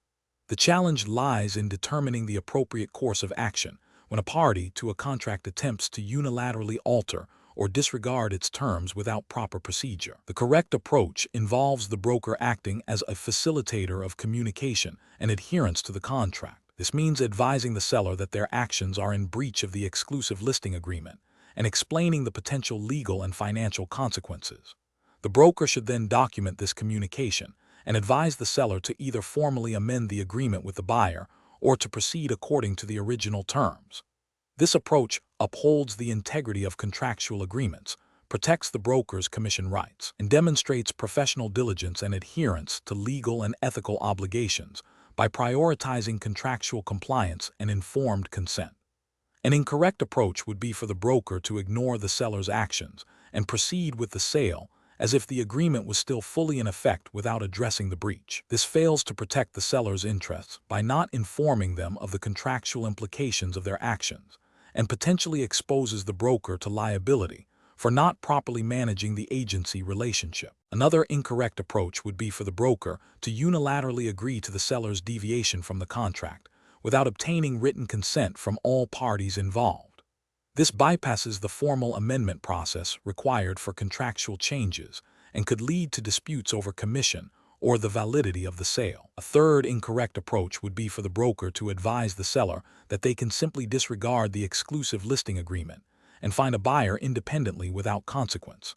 Speaker 1: The challenge lies in determining the appropriate course of action when a party to a contract attempts to unilaterally alter or disregard its terms without proper procedure. The correct approach involves the broker acting as a facilitator of communication and adherence to the contract. This means advising the seller that their actions are in breach of the exclusive listing agreement and explaining the potential legal and financial consequences. The broker should then document this communication and advise the seller to either formally amend the agreement with the buyer or to proceed according to the original terms. This approach upholds the integrity of contractual agreements, protects the broker's commission rights, and demonstrates professional diligence and adherence to legal and ethical obligations by prioritizing contractual compliance and informed consent. An incorrect approach would be for the broker to ignore the seller's actions and proceed with the sale as if the agreement was still fully in effect without addressing the breach. This fails to protect the seller's interests by not informing them of the contractual implications of their actions, and potentially exposes the broker to liability for not properly managing the agency relationship. Another incorrect approach would be for the broker to unilaterally agree to the seller's deviation from the contract without obtaining written consent from all parties involved. This bypasses the formal amendment process required for contractual changes and could lead to disputes over commission or the validity of the sale. A third incorrect approach would be for the broker to advise the seller that they can simply disregard the exclusive listing agreement and find a buyer independently without consequence.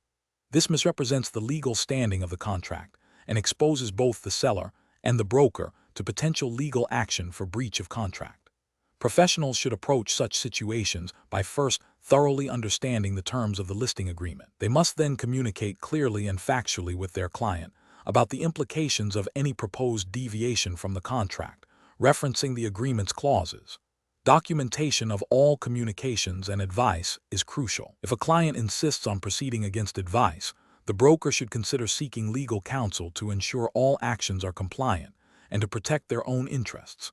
Speaker 1: This misrepresents the legal standing of the contract and exposes both the seller and the broker to potential legal action for breach of contract. Professionals should approach such situations by first thoroughly understanding the terms of the listing agreement. They must then communicate clearly and factually with their client about the implications of any proposed deviation from the contract, referencing the agreement's clauses. Documentation of all communications and advice is crucial. If a client insists on proceeding against advice, the broker should consider seeking legal counsel to ensure all actions are compliant and to protect their own interests.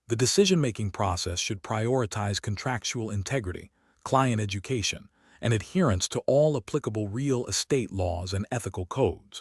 Speaker 1: The decision-making process should prioritize contractual integrity, client education, and adherence to all applicable real estate laws and ethical codes.